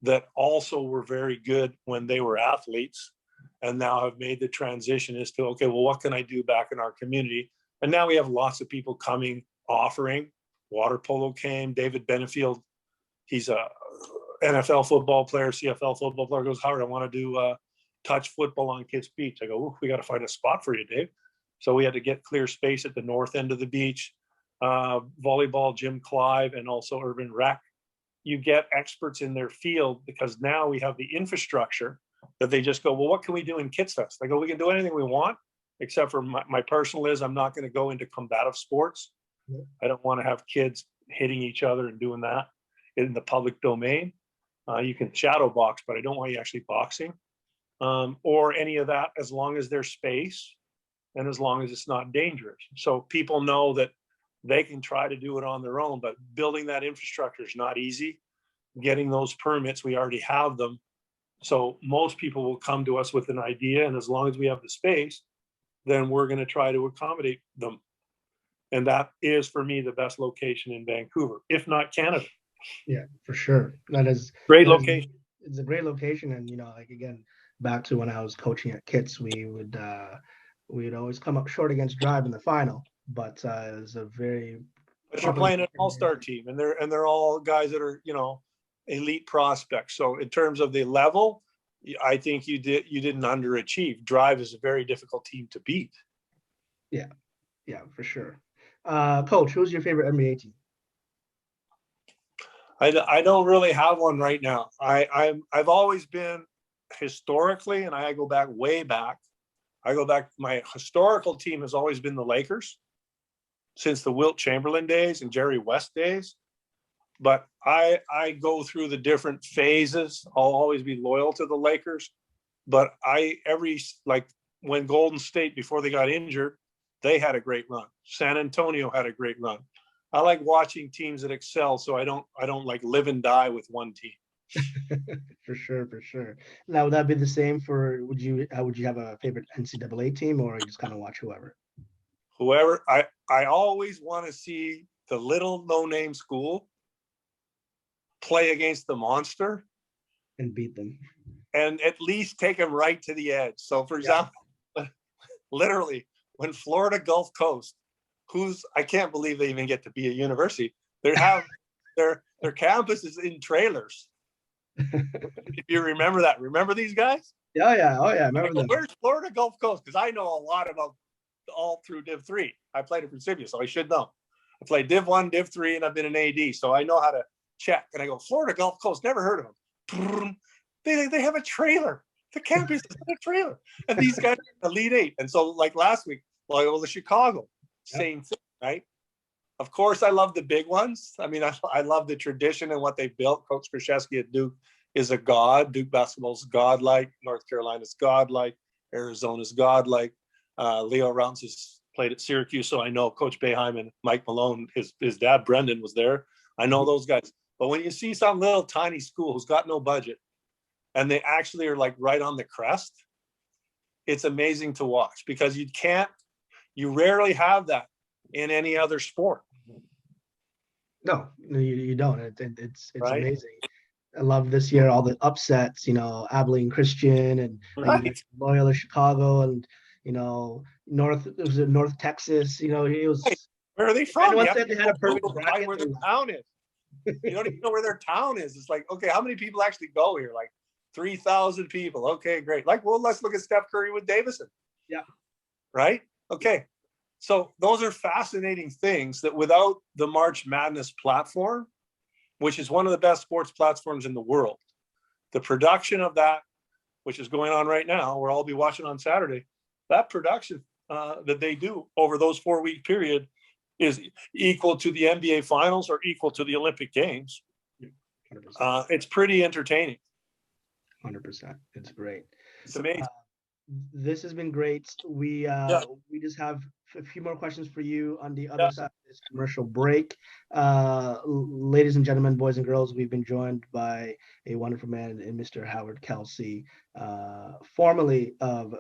that also were very good when they were athletes and now have made the transition as to, okay, well, what can I do back in our community? And now we have lots of people coming, offering. Water polo came. David Benefield, he's a NFL football player, CFL football player, goes, Howard, I want to do touch football on Kids Beach. I go, we got to find a spot for you, Dave. So we had to get clear space at the north end of the beach. Volleyball, Jim Clive, and also Urban Rec. You get experts in their field because now we have the infrastructure that they just go, well, what can we do in Kids Fest? I go, we can do anything we want, except for my personal is I'm not going to go into combative sports. I don't want to have kids hitting each other and doing that in the public domain. You can shadow box, but I don't want you actually boxing or any of that, as long as there's space and as long as it's not dangerous. So people know that they can try to do it on their own, but building that infrastructure is not easy. Getting those permits, we already have them. So most people will come to us with an idea, and as long as we have the space, then we're going to try to accommodate them. And that is, for me, the best location in Vancouver, if not Canada. Yeah, for sure. That is great location. It's a great location, and like again, back to when I was coaching at Kits, we would always come up short against Drive in the final. But it was a very. But you're playing an all-star team, and they're all guys that are elite prospects. So in terms of the level, I think you didn't underachieve. Drive is a very difficult team to beat. Yeah, for sure. Coach, who's your favorite NBA team? I don't really have one right now. I've always been historically, and I go back way back. My historical team has always been the Lakers since the Wilt Chamberlain days and Jerry West days. But I go through the different phases. I'll always be loyal to the Lakers. But when Golden State, before they got injured, they had a great run. San Antonio had a great run. I like watching teams that excel, so I don't like live and die with one team. For sure. Now, would that be the same for? Would you have a favorite NCAA team, or you just kind of watch whoever? Whoever. I always want to see the little no-name school play against the monster and beat them, and at least take them right to the edge. So, for example, literally, when Florida Gulf Coast, I can't believe they even get to be a university. They have their campus is in trailers. If you remember that, remember these guys? Oh yeah. I remember them. Where's Florida Gulf Coast? Because I know a lot about all through Div 3. I played at Precipia, so I should know. I played Div 1, Div 3, and I've been an AD, so I know how to check. And I go, Florida Gulf Coast, never heard of them. They have a trailer. The campus is in a trailer. And these guys are Elite Eight. And so, like last week, I go to Chicago. Same thing, right? Of course, I love the big ones. I mean, I love the tradition and what they built. Coach Krzyzewski at Duke is a god. Duke basketball is godlike. North Carolina's godlike. Arizona's godlike. Leo Rounds has played at Syracuse, so I know Coach Boeheim and Mike Malone, his dad, Brendan, was there. I know those guys. But when you see some little tiny school who's got no budget, and they actually are like right on the crest, it's amazing to watch because you rarely have that in any other sport. No, you don't. It's right? Amazing. I love this year all the upsets. Abilene Christian and Loyola Chicago and North Texas. It was. Where are they from? Anyone said they had a perfect bracket where their town is. You don't even know where their town is. It's like, okay, how many people actually go here? Like 3,000 people. Okay, great. Let's look at Steph Curry with Davison. Yeah. Right? Okay. So those are fascinating things that without the March Madness platform, which is one of the best sports platforms in the world, the production of that, which is going on right now, where I'll be watching on Saturday, that production that they do over those 4-week period is equal to the NBA finals or equal to the Olympic Games. 100%. It's pretty entertaining. 100%. It's great. It's amazing. This has been great. We just have a few more questions for you on the other side of this commercial break. Ladies and gentlemen, boys and girls, we've been joined by a wonderful man in Mr. Howard Kelley, formerly of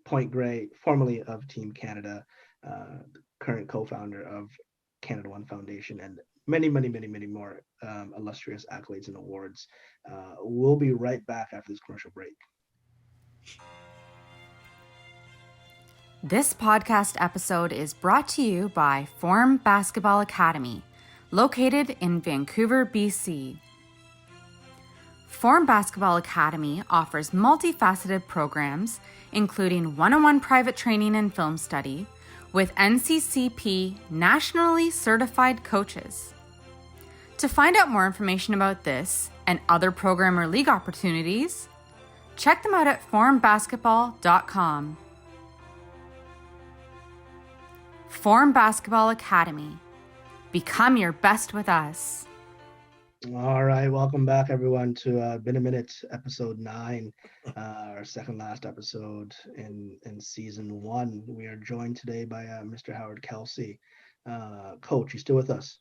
Point Grey, formerly of Team Canada, current co-founder of Canada One Foundation, and many more illustrious accolades and awards. We'll be right back after this commercial break. This podcast episode is brought to you by Form Basketball Academy, located in Vancouver, BC. Form Basketball Academy offers multifaceted programs, including one-on-one private training and film study, with NCCP nationally certified coaches. To find out more information about this and other program or league opportunities, check them out at formbasketball.com. Form Basketball Academy. Become your best with us. All right, welcome back, everyone, to Been a Minute, episode 9, our second last episode in season 1. We are joined today by Mr. Howard Kelley. Coach, you still with us?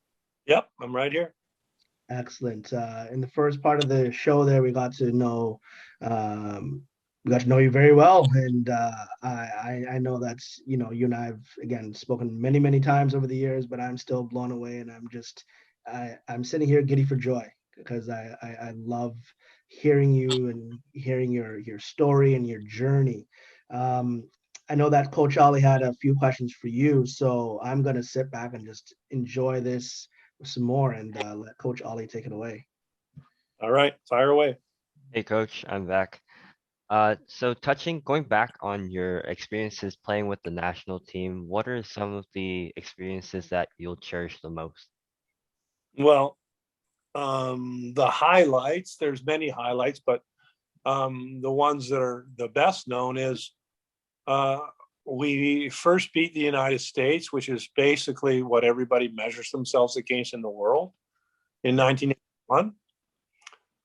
Yep, I'm right here. Excellent. In the first part of the show, there we got to know you very well, and I know that's you and I have again spoken many times over the years, but I'm still blown away, and I'm sitting here giddy for joy because I love hearing you and hearing your story and your journey. I know that Coach Oli had a few questions for you, so I'm gonna sit back and just enjoy this some more and let Coach Oli take it away. All right, fire away. Hey, Coach, I'm back. So going back on your experiences playing with the national team, what are some of the experiences that you'll cherish the most? Well, the highlights, there's many highlights, but the ones that are the best known is we first beat the United States, which is basically what everybody measures themselves against in the world, in 1981.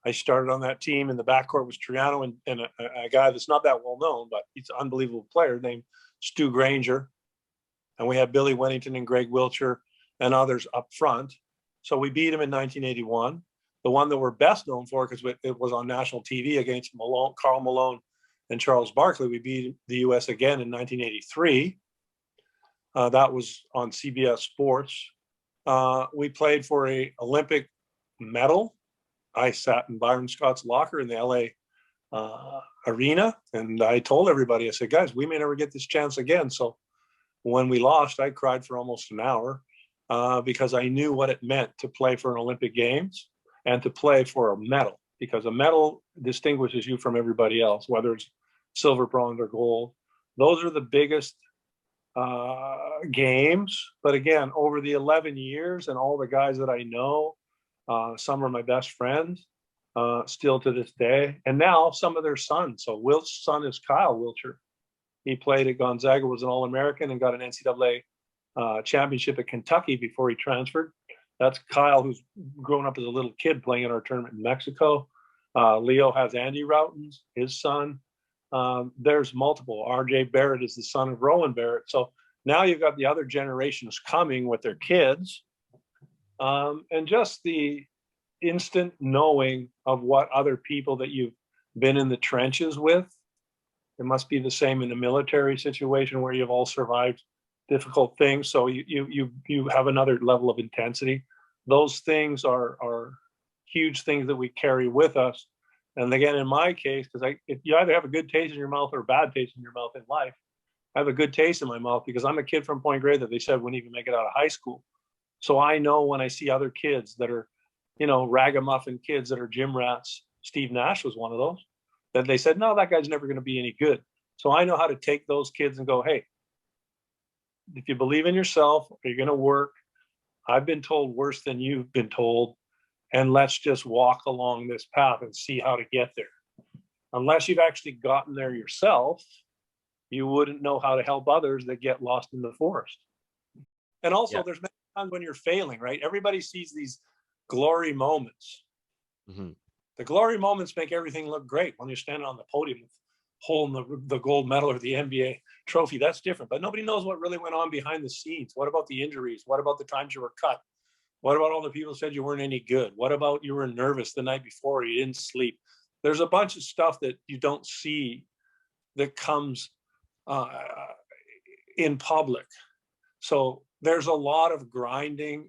I started on that team, and the backcourt was Triano and a guy that's not that well known, but he's an unbelievable player named Stu Granger. And we had Billy Wennington and Greg Wiltshire and others up front. So we beat him in 1981. The one that we're best known for, because it was on national TV against Karl Malone and Charles Barkley, we beat the U.S. again in 1983. That was on CBS Sports. We played for an Olympic medal. I sat in Byron Scott's locker in the LA arena, and I told everybody, I said, guys, we may never get this chance again. So when we lost, I cried for almost an hour because I knew what it meant to play for an Olympic Games and to play for a medal, because a medal distinguishes you from everybody else, whether it's silver, bronze, or gold. Those are the biggest games. But again, over the 11 years and all the guys that I know, some are my best friends still to this day. And now some of their sons. So Wilt's son is Kyle Wiltshire. He played at Gonzaga, was an All-American, and got an NCAA championship at Kentucky before he transferred. That's Kyle, who's grown up as a little kid playing in our tournament in Mexico. Leo has Andy Routens, his son. There's multiple. RJ Barrett is the son of Rowan Barrett. So now you've got the other generations coming with their kids. And just the instant knowing of what other people that you've been in the trenches with. It must be the same in a military situation where you've all survived difficult things. So you have another level of intensity. Those things are huge things that we carry with us. And again, in my case, because you either have a good taste in your mouth or a bad taste in your mouth in life. I have a good taste in my mouth because I'm a kid from Point Grey that they said wouldn't even make it out of high school. So I know when I see other kids that are, ragamuffin kids that are gym rats, Steve Nash was one of those, that they said, no, that guy's never going to be any good. So I know how to take those kids and go, hey, if you believe in yourself, you're going to work. I've been told worse than you've been told. And let's just walk along this path and see how to get there. Unless you've actually gotten there yourself, you wouldn't know how to help others that get lost in the forest. And also, there's many times when you're failing, right? Everybody sees these glory moments. Hmm. The glory moments make everything look great when you're standing on the podium holding the gold medal or the NBA trophy. That's different. But nobody knows what really went on behind the scenes. What about the injuries? What about the times you were cut? What about all the people who said you weren't any good? What about you were nervous the night before, you didn't sleep? There's a bunch of stuff that you don't see that comes in public. So there's a lot of grinding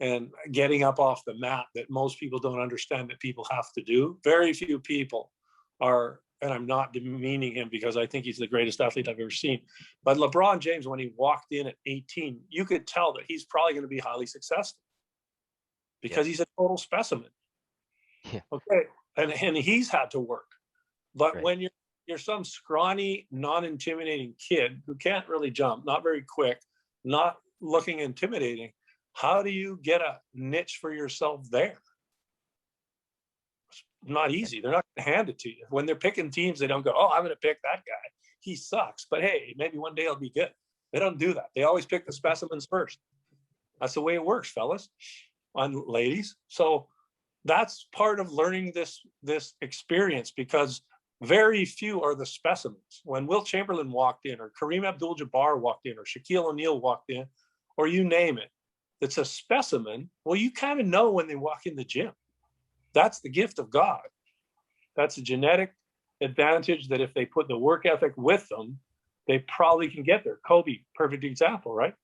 and getting up off the mat that most people don't understand that people have to do. Very few people are, and I'm not demeaning him because I think he's the greatest athlete I've ever seen. But LeBron James, when he walked in at 18, you could tell that he's probably going to be highly successful because he's a total specimen. Yeah. Okay. And he's had to work. But Right. when you're some scrawny, non-intimidating kid who can't really jump, not very quick, not looking intimidating, how do you get a niche for yourself there? It's not easy. They're not going to hand it to you. When they're picking teams, they don't go, oh, I'm going to pick that guy. He sucks, but hey, maybe one day he'll be good. They don't do that. They always pick the specimens first. That's the way it works, fellas and ladies. So that's part of learning this experience, because very few are the specimens. When Wilt Chamberlain walked in, or Kareem Abdul-Jabbar walked in, or Shaquille O'Neal walked in, or you name it, it's a specimen. Well, you kind of know when they walk in the gym. That's the gift of God. That's a genetic advantage that if they put the work ethic with them, they probably can get there. Kobe, perfect example, right?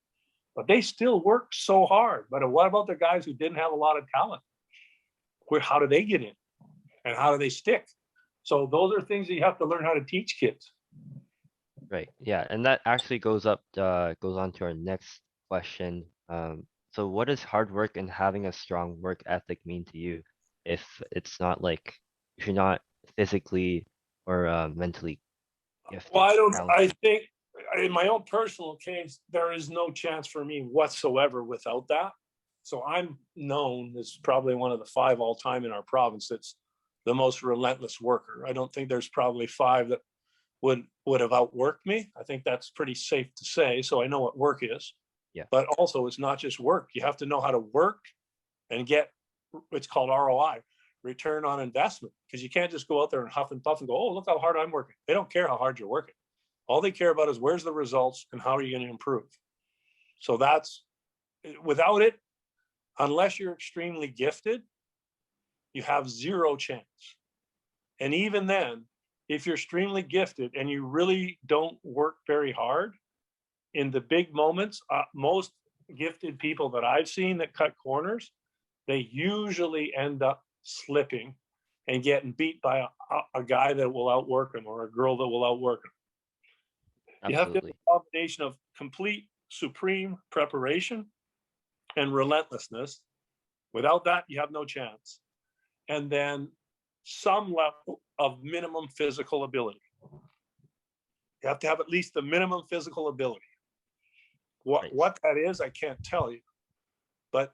But they still work so hard. But what about the guys who didn't have a lot of talent? How do they get in? And how do they stick? So those are things that you have to learn how to teach kids. Right. Yeah. And that actually goes on to our next question. So what does hard work and having a strong work ethic mean to you if it's not like, if you're not physically or mentally gifted? Well, I talented? think in my own personal case, there is no chance for me whatsoever without that. So I'm known as probably one of the 5 all time in our province that's the most relentless worker. I don't think there's probably 5 that would have outworked me. I think that's pretty safe to say. So I know what work is. Yeah. But also, it's not just work. You have to know how to work and get what's called ROI, return on investment, because you can't just go out there and huff and puff and go, oh, look how hard I'm working. They don't care how hard you're working. All they care about is where's the results and how are you going to improve. So that's, without it, unless you're extremely gifted, you have 0 chance. And even then, if you're extremely gifted and you really don't work very hard in the big moments, most gifted people that I've seen that cut corners, they usually end up slipping and getting beat by a guy that will outwork them or a girl that will outwork them. You have to have a combination of complete, supreme preparation and relentlessness. Without that, you have no chance. And then some level of minimum physical ability. You have to have at least the minimum physical ability. What that is, I can't tell you. But,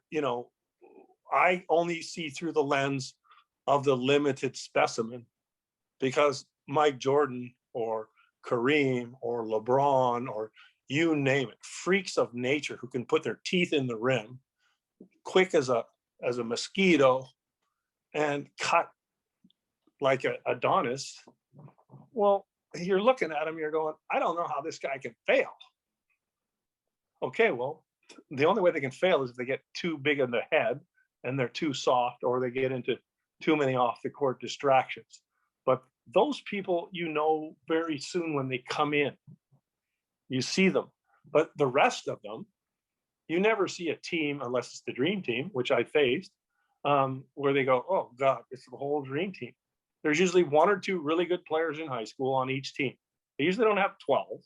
I only see through the lens of the limited specimen, because Mike Jordan or Kareem or LeBron or you name it, freaks of nature who can put their teeth in the rim, quick as a mosquito, and cut like a Adonis. Well, you're looking at him, you're going, I don't know how this guy can fail. Okay, well, the only way they can fail is if they get too big in the head and they're too soft, or they get into too many off the court distractions. But those people, very soon when they come in, you see them. But the rest of them, you never see a team, unless it's the dream team, which I faced, where they go, oh God, it's the whole dream team. There's usually 1 or 2 really good players in high school on each team. They usually don't have 12.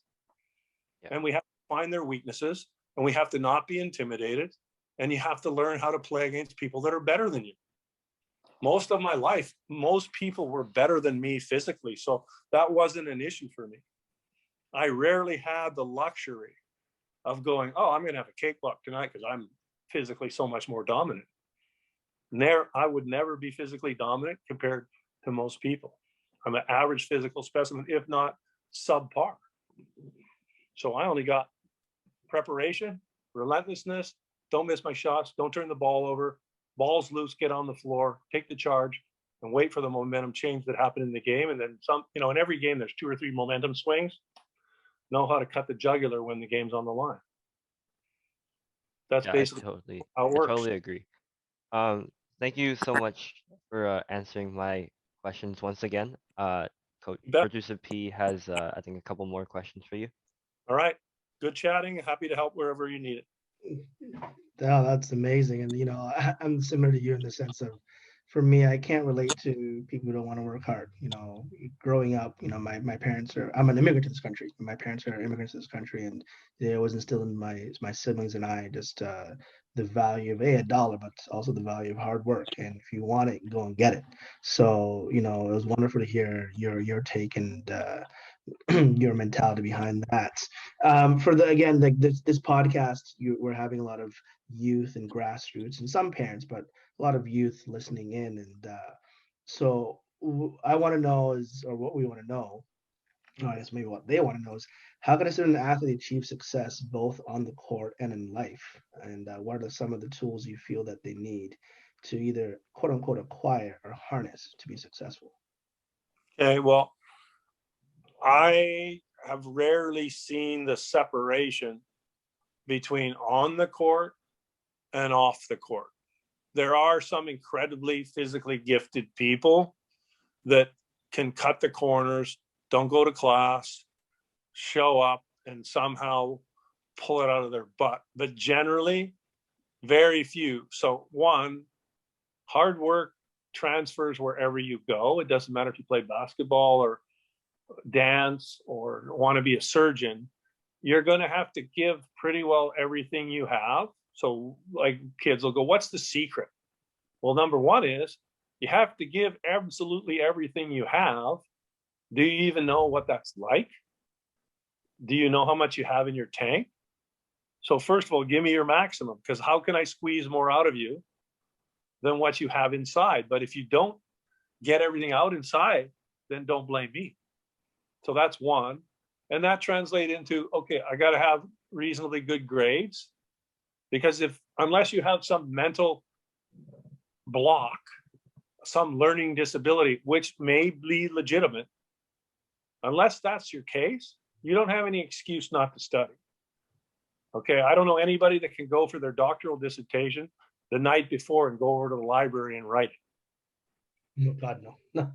Yeah. And we have to find their weaknesses, and we have to not be intimidated, and you have to learn how to play against people that are better than you. Most of my life, most people were better than me physically, so that wasn't an issue for me. I rarely had the luxury of going, oh, I'm going to have a cakewalk tonight because I'm physically so much more dominant. I would never be physically dominant compared to most people. I'm an average physical specimen, if not subpar. So I only got preparation, relentlessness, don't miss my shots, don't turn the ball over, balls loose, get on the floor, take the charge, and wait for the momentum change that happened in the game. And then some, in every game, there's 2 or 3 momentum swings. Know how to cut the jugular when the game's on the line. That's Yeah, basically how it works. I totally agree. Thank you so much for answering my questions once again. Coach Producer P has I think a couple more questions for you. All right. Good chatting. Happy to help wherever you need it. Yeah, that's amazing. And I'm similar to you in the sense of, for me, I can't relate to people who don't want to work hard. Growing up, my parents I'm an immigrant to this country. My parents are immigrants to this country, and they always instilled in my siblings and I just the value of a dollar, but also the value of hard work. And if you want it, go and get it. So, it was wonderful to hear your take and your mentality behind that. For this podcast, we're having a lot of youth and grassroots and some parents, but a lot of youth listening in. And so I want to know what we want to know, or I guess maybe what they want to know is, how can a student athlete achieve success both on the court and in life? And what are some of the tools you feel that they need to either quote unquote acquire or harness to be successful? Okay, well, I have rarely seen the separation between on the court and off the court. There are some incredibly physically gifted people that can cut the corners, don't go to class, show up, and somehow pull it out of their butt. But generally, very few. So one, hard work transfers wherever you go. It doesn't matter if you play basketball or dance or want to be a surgeon. You're going to have to give pretty well everything you have. So like kids will go, what's the secret? Well, number one is you have to give absolutely everything you have. Do you even know what that's like? Do you know how much you have in your tank? So first of all, give me your maximum, because how can I squeeze more out of you than what you have inside? But if you don't get everything out inside, then don't blame me. So that's one. And that translates into, okay, I got to have reasonably good grades, because unless you have some mental block, some learning disability, which may be legitimate, unless that's your case, you don't have any excuse not to study. Okay, I don't know anybody that can go for their doctoral dissertation the night before and go over to the library and write it. No, God, no.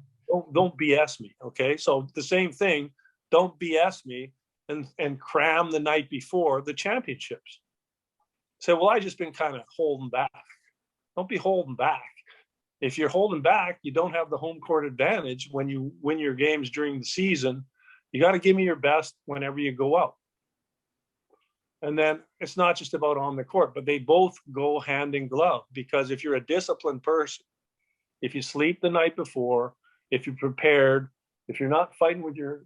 Don't BS me, okay? So the same thing, don't BS me and cram the night before the championships. Say, well, I just been kind of holding back. Don't be holding back. If you're holding back, you don't have the home court advantage when you win your games during the season. You got to give me your best whenever you go out. And then it's not just about on the court, but they both go hand in glove, because if you're a disciplined person, if you sleep the night before, if you're prepared, if you're not fighting with your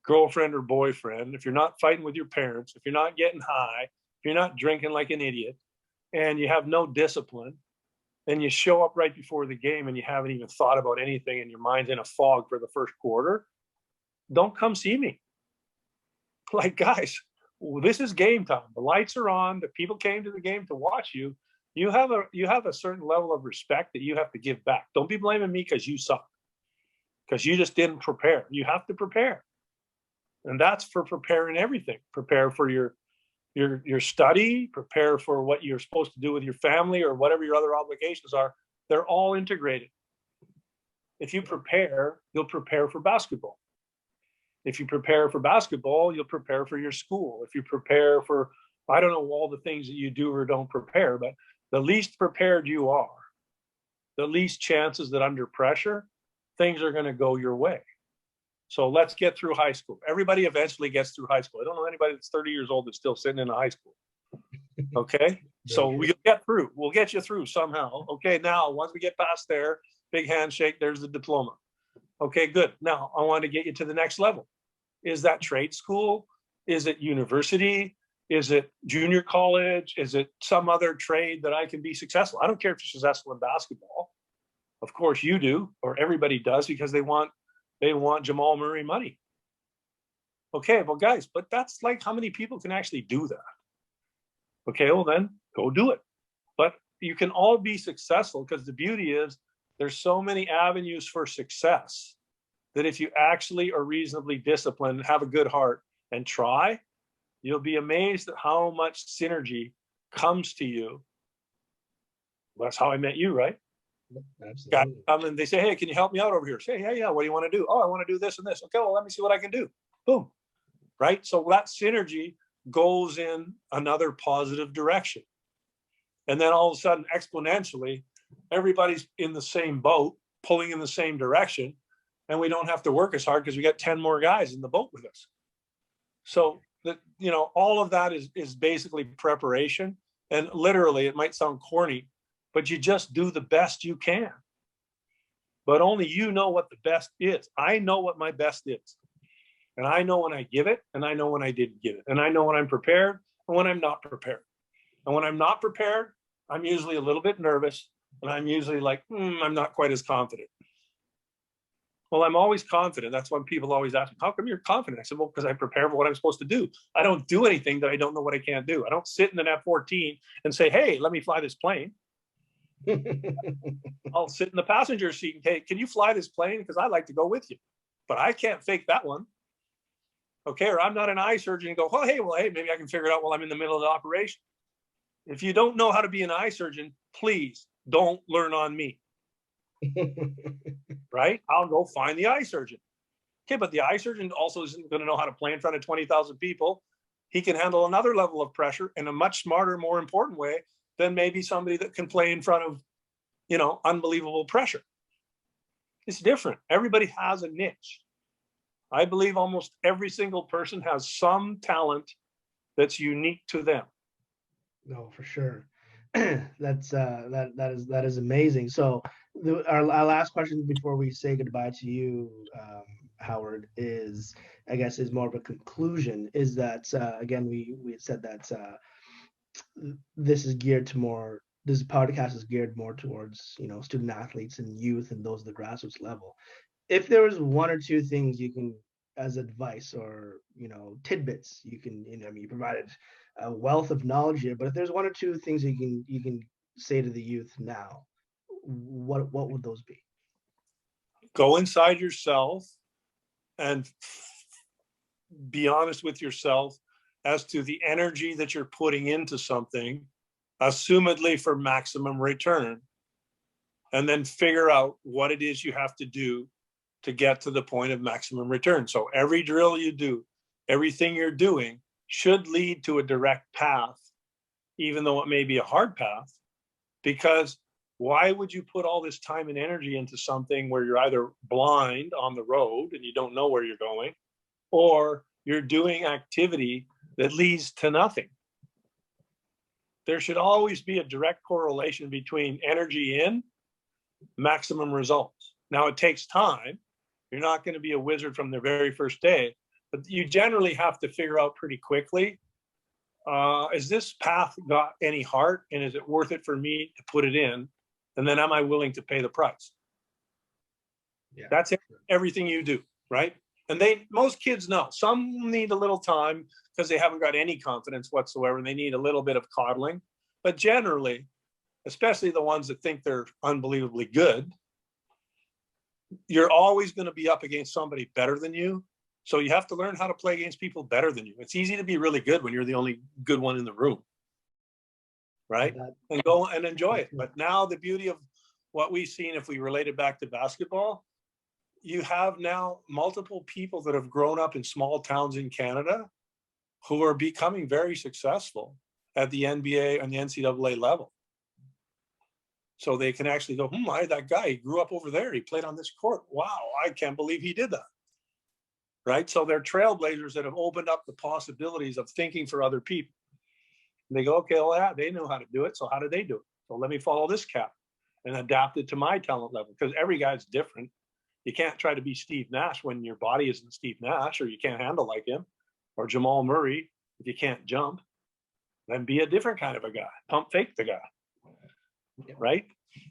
girlfriend or boyfriend, if you're not fighting with your parents, if you're not getting high, if you're not drinking like an idiot, and you have no discipline, and you show up right before the game and you haven't even thought about anything and your mind's in a fog for the first quarter, don't come see me. Like, guys, this is game time. The lights are on. The people came to the game to watch you. You have a certain level of respect that you have to give back. Don't be blaming me because you suck, because you just didn't prepare. You have to prepare. And that's for preparing everything. Prepare for your study, prepare for what you're supposed to do with your family or whatever your other obligations are. They're all integrated. If you prepare, you'll prepare for basketball. If you prepare for basketball, you'll prepare for your school. If you prepare for, I don't know, all the things that you do or don't prepare, but the least prepared you are, the least chances that under pressure, things are going to go your way. So let's get through high school. Everybody eventually gets through high school. I don't know anybody that's 30 years old that's still sitting in a high school. Okay? So we'll get through. We'll get you through somehow. Okay, now, once we get past there, big handshake, there's the diploma. Okay, good. Now, I want to get you to the next level. Is that trade school? Is it university? Is it junior college? Is it some other trade that I can be successful? I don't care if you're successful in basketball. Of course you do, or everybody does, because they want Jamal Murray money. Okay, well, guys, but that's like, how many people can actually do that? Okay, well then go do it. But you can all be successful, because the beauty is there's so many avenues for success that if you actually are reasonably disciplined, have a good heart, and try, you'll be amazed at how much synergy comes to you. That's how I met you, right? Guys Absolutely. come and they say, hey, can you help me out over here? Say, yeah, what do you want to do? Oh, I want to do this and this. Okay, well, let me see what I can do. Boom. Right? So that synergy goes in another positive direction. And then all of a sudden, exponentially, everybody's in the same boat, pulling in the same direction. And we don't have to work as hard because we got 10 more guys in the boat with us. So that, you know, all of that is basically preparation. And literally, it might sound corny, but you just do the best you can. But only you know what the best is. I know what my best is. And I know when I give it, and I know when I didn't give it. And I know when I'm prepared and when I'm not prepared. And when I'm not prepared, I'm usually a little bit nervous. And I'm usually like, I'm not quite as confident. Well, I'm always confident. That's why people always ask me, how come you're confident? I said, well, because I prepare for what I'm supposed to do. I don't do anything that I don't know what I can't do. I don't sit in an F-14 and say, hey, let me fly this plane. I'll sit in the passenger seat and, hey, can you fly this plane? Because I'd like to go with you. But I can't fake that one. Okay, or I'm not an eye surgeon and go, hey, maybe I can figure it out while I'm in the middle of the operation. If you don't know how to be an eye surgeon, please don't learn on me. Right? I'll go find the eye surgeon. Okay, but the eye surgeon also isn't going to know how to play in front of 20,000 people. He can handle another level of pressure in a much smarter, more important way than maybe somebody that can play in front of, you know, unbelievable pressure. It's different. Everybody has a niche. I believe almost every single person has some talent that's unique to them. No, for sure. That is amazing. So our last question before we say goodbye to you, Howard, is, I guess, is more of a conclusion. Is that again, we had said that this podcast is geared more towards, you know, student athletes and youth and those at the grassroots level. If there was one or two things you can, as advice or, you know, tidbits, you can, you know, I mean, you provided a wealth of knowledge here, but if there's one or two things you can say to the youth now, what would those be? Go inside yourself and be honest with yourself as to the energy that you're putting into something, assumedly for maximum return, and then figure out what it is you have to do to get to the point of maximum return. So every drill you do, everything you're doing should lead to a direct path, even though it may be a hard path, because why would you put all this time and energy into something where you're either blind on the road and you don't know where you're going, or you're doing activity that leads to nothing? There should always be a direct correlation between energy in, maximum results. Now, it takes time. You're not going to be a wizard from the very first day, but you generally have to figure out pretty quickly, is this path got any heart, and is it worth it for me to put it in? And then am I willing to pay the price? Yeah, that's everything you do, right? And most kids know. Some need a little time because they haven't got any confidence whatsoever, and they need a little bit of coddling. But generally, especially the ones that think they're unbelievably good, you're always going to be up against somebody better than you. So you have to learn how to play against people better than you. It's easy to be really good when you're the only good one in the room, right? And go and enjoy it. But now the beauty of what we've seen, if we relate it back to basketball, you have now multiple people that have grown up in small towns in Canada who are becoming very successful at the NBA and the NCAA level. So they can actually go, that guy, he grew up over there. He played on this court. Wow, I can't believe he did that. Right? So they're trailblazers that have opened up the possibilities of thinking for other people. And they go, okay, well, yeah, they know how to do it. So how do they do it? So let me follow this cap and adapt it to my talent level, because every guy's different. You can't try to be Steve Nash when your body isn't Steve Nash, or you can't handle like him, or Jamal Murray if you can't jump. Then be a different kind of a guy. Pump fake the guy. Right?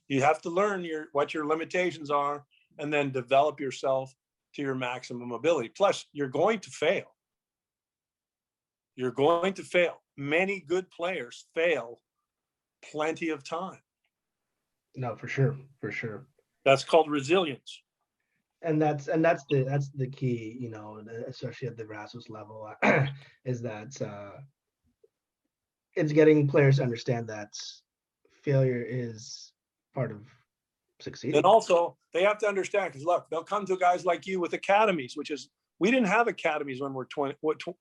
You have to learn what your limitations are, and then develop yourself to your maximum ability. Plus, you're going to fail. You're going to fail. Many good players fail plenty of time. No, for sure, for sure. That's called resilience. And that's the key, you know, especially at the grassroots level, is that it's getting players to understand that failure is part of succeeding. And also, they have to understand, because look, they'll come to guys like you with academies, which is, we didn't have academies when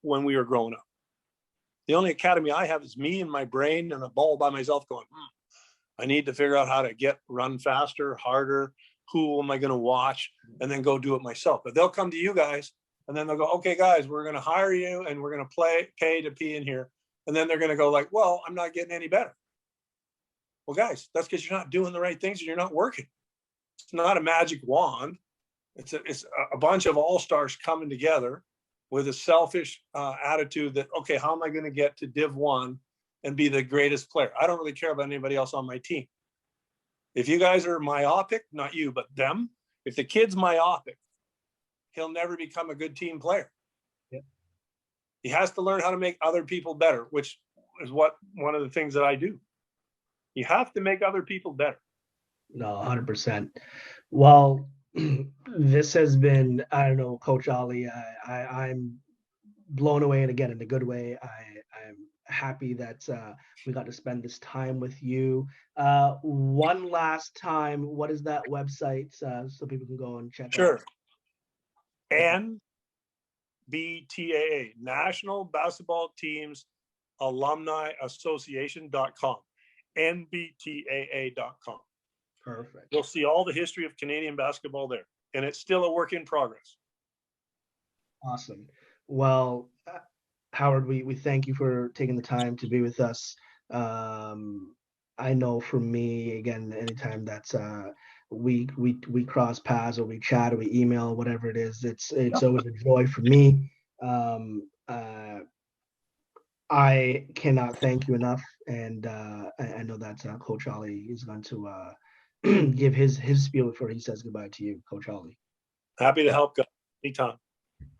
when we were growing up. The only academy I have is me and my brain and a ball by myself going, I need to figure out how to run faster, harder. Who am I going to watch? And then go do it myself. But they'll come to you guys and then they'll go, okay, guys, we're going to hire you and we're going to pay to be in here. And then they're going to go like, well, I'm not getting any better. Well, guys, that's because you're not doing the right things and you're not working. It's not a magic wand. It's a bunch of all-stars coming together with a selfish attitude that, okay, how am I going to get to Div 1 and be the greatest player? I don't really care about anybody else on my team. If you guys are myopic, not you, but them, if the kid's myopic, he'll never become a good team player. Yeah. He has to learn how to make other people better, which is one of the things that I do. You have to make other people better. No, 100%. Well, this has been, I don't know, Coach Oli, I'm blown away, and again, in a good way. I'm happy that we got to spend this time with you. One last time, what is that website so people can go and check Sure. out? NBTAA, National Basketball Teams Alumni Association.com. NBTAA.com. Perfect. You'll see all the history of Canadian basketball there, and it's still a work in progress. Awesome. Well, Howard, we thank you for taking the time to be with us. I know for me, again, anytime that's we cross paths or we chat or we email, whatever it is, it's always a joy for me. I cannot thank you enough, and I know that Coach Oli is going to give his spiel before he says goodbye to you, Coach Oli. Happy to help, guys. Anytime.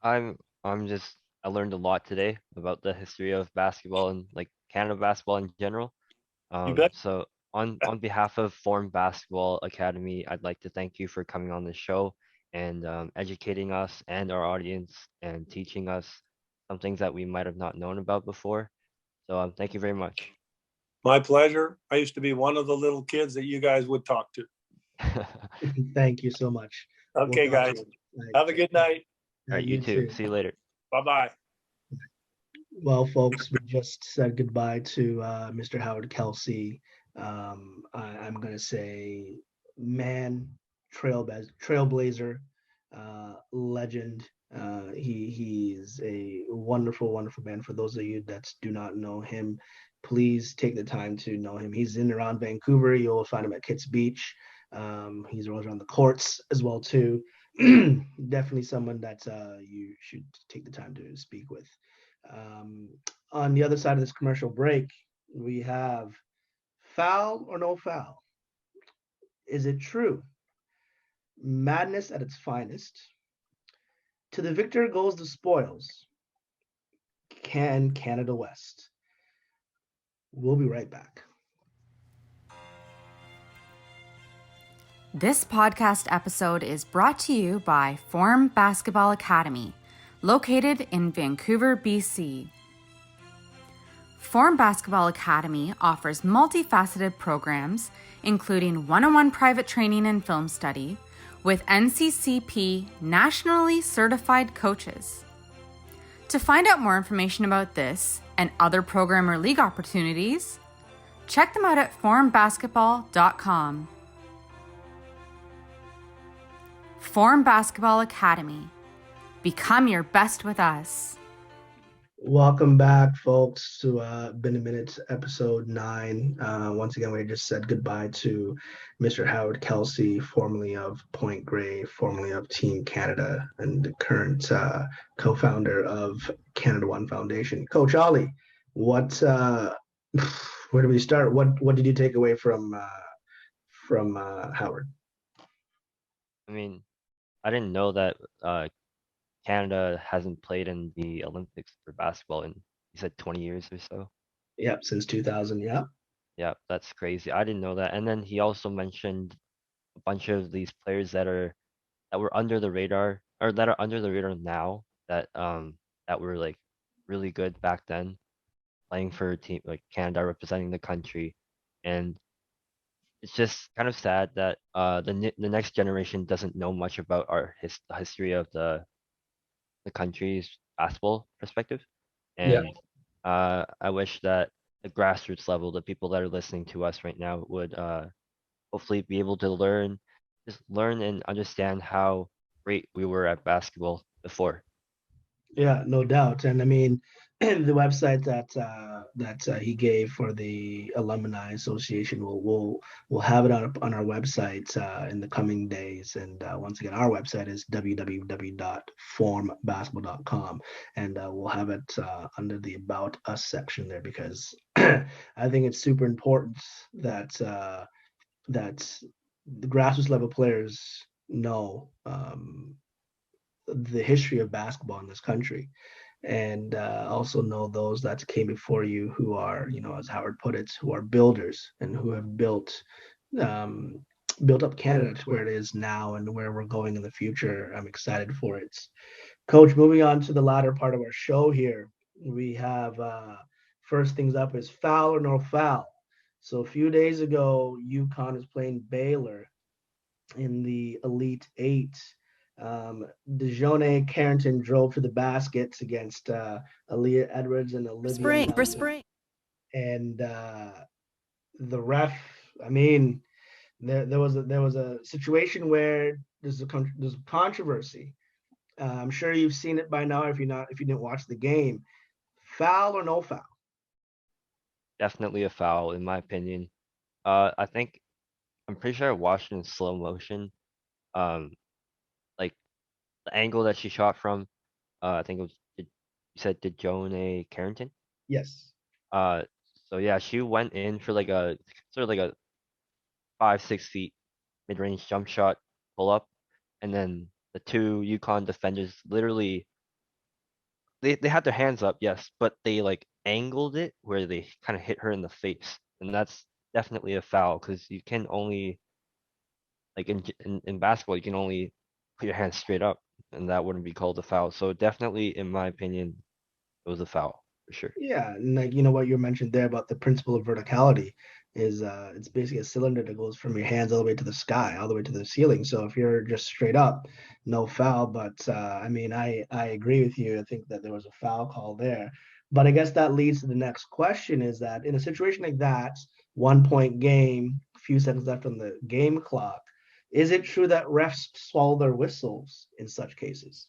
I learned a lot today about the history of basketball and like Canada basketball in general. You bet. So on behalf of Form Basketball Academy, I'd like to thank you for coming on the show and educating us and our audience and teaching us some things that we might have not known about before. So thank you very much. My pleasure. I used to be one of the little kids that you guys would talk to. Thank you so much. Okay, guys. Have a good night. All right, you too. See you later. Bye-bye. Well, folks, we just said goodbye to Mr. Howard Kelsey. I'm going to say, man, trailblazer, legend. He is a wonderful, wonderful man. For those of you that do not know him, please take the time to know him. He's in and around Vancouver. You'll find him at Kitts Beach. He's always around the courts as well, too. Definitely someone that you should take the time to speak with. On the other side of this commercial break, we have foul or no foul. Is it true? Madness at its finest. To the victor goes the spoils. Can Canada West? We'll be right back. This podcast episode is brought to you by Form Basketball Academy, located in Vancouver, BC. Form Basketball Academy offers multifaceted programs, including one-on-one private training and film study, with NCCP nationally certified coaches. To find out more information about this and other program or league opportunities, check them out at formbasketball.com. Form Basketball Academy. Become your best with us. Welcome back, folks, to Been a Minute, episode 9. Once again, we just said goodbye to Mr. Howard Kelsey, formerly of Point Grey, formerly of Team Canada, and the current co-founder of Canada One Foundation. Coach Oli, what? Where do we start? What did you take away from Howard? I mean, I didn't know that Canada hasn't played in the Olympics for basketball in, you said 20 years or so. Yep, since 2000. Yeah. Yeah, that's crazy. I didn't know that. And then he also mentioned a bunch of these players that were under the radar or that are under the radar now that were like really good back then, playing for a team like Canada, representing the country. And it's just kind of sad that the next generation doesn't know much about the history of the country's basketball perspective. Yeah. And I wish that the grassroots level, the people that are listening to us right now, would hopefully be able to just learn and understand how great we were at basketball before. Yeah, no doubt. And I mean, the website that he gave for the Alumni Association, we'll have it on our website in the coming days. And once again, our website is www.formbasketball.com, and we'll have it under the About Us section there because I think it's super important that the grassroots level players know the history of basketball in this country and also know those that came before you who are, as Howard put it, who are builders and who have um, built up Canada to where it is now and where we're going in the future. I'm excited for it. Coach, moving on to the latter part of our show here, we have first things up is foul or no foul. So a few days ago, UConn is playing Baylor in the Elite Eight. DeJounte Carrington drove to the baskets against Aaliyah Edwards and Olivia Nelson. And the ref, I mean, there was a situation where there's controversy. I'm sure you've seen it by now if you didn't watch the game. Foul or no foul? Definitely a foul, in my opinion. I think I'm pretty sure I watched it in slow motion. Um, like the angle that she shot from, I think it was you said DeJounte Carrington. Yes. Uh, so yeah, she went in for like a sort of like a 5, 6 feet mid-range jump shot pull up, and then the two Yukon defenders literally they had their hands up, yes, but they like angled it where they kind of hit her in the face, and that's definitely a foul because you can only like in basketball you can only put your hands straight up, and that wouldn't be called a foul. So definitely, in my opinion, it was a foul for sure. Yeah, and like what you mentioned there about the principle of verticality is it's basically a cylinder that goes from your hands all the way to the sky, all the way to the ceiling. So if you're just straight up, no foul. But I mean, I agree with you. I think that there was a foul call there. But I guess that leads to the next question: is that in a situation like that, 1 point game, few seconds left on the game clock, is it true that refs swallow their whistles in such cases?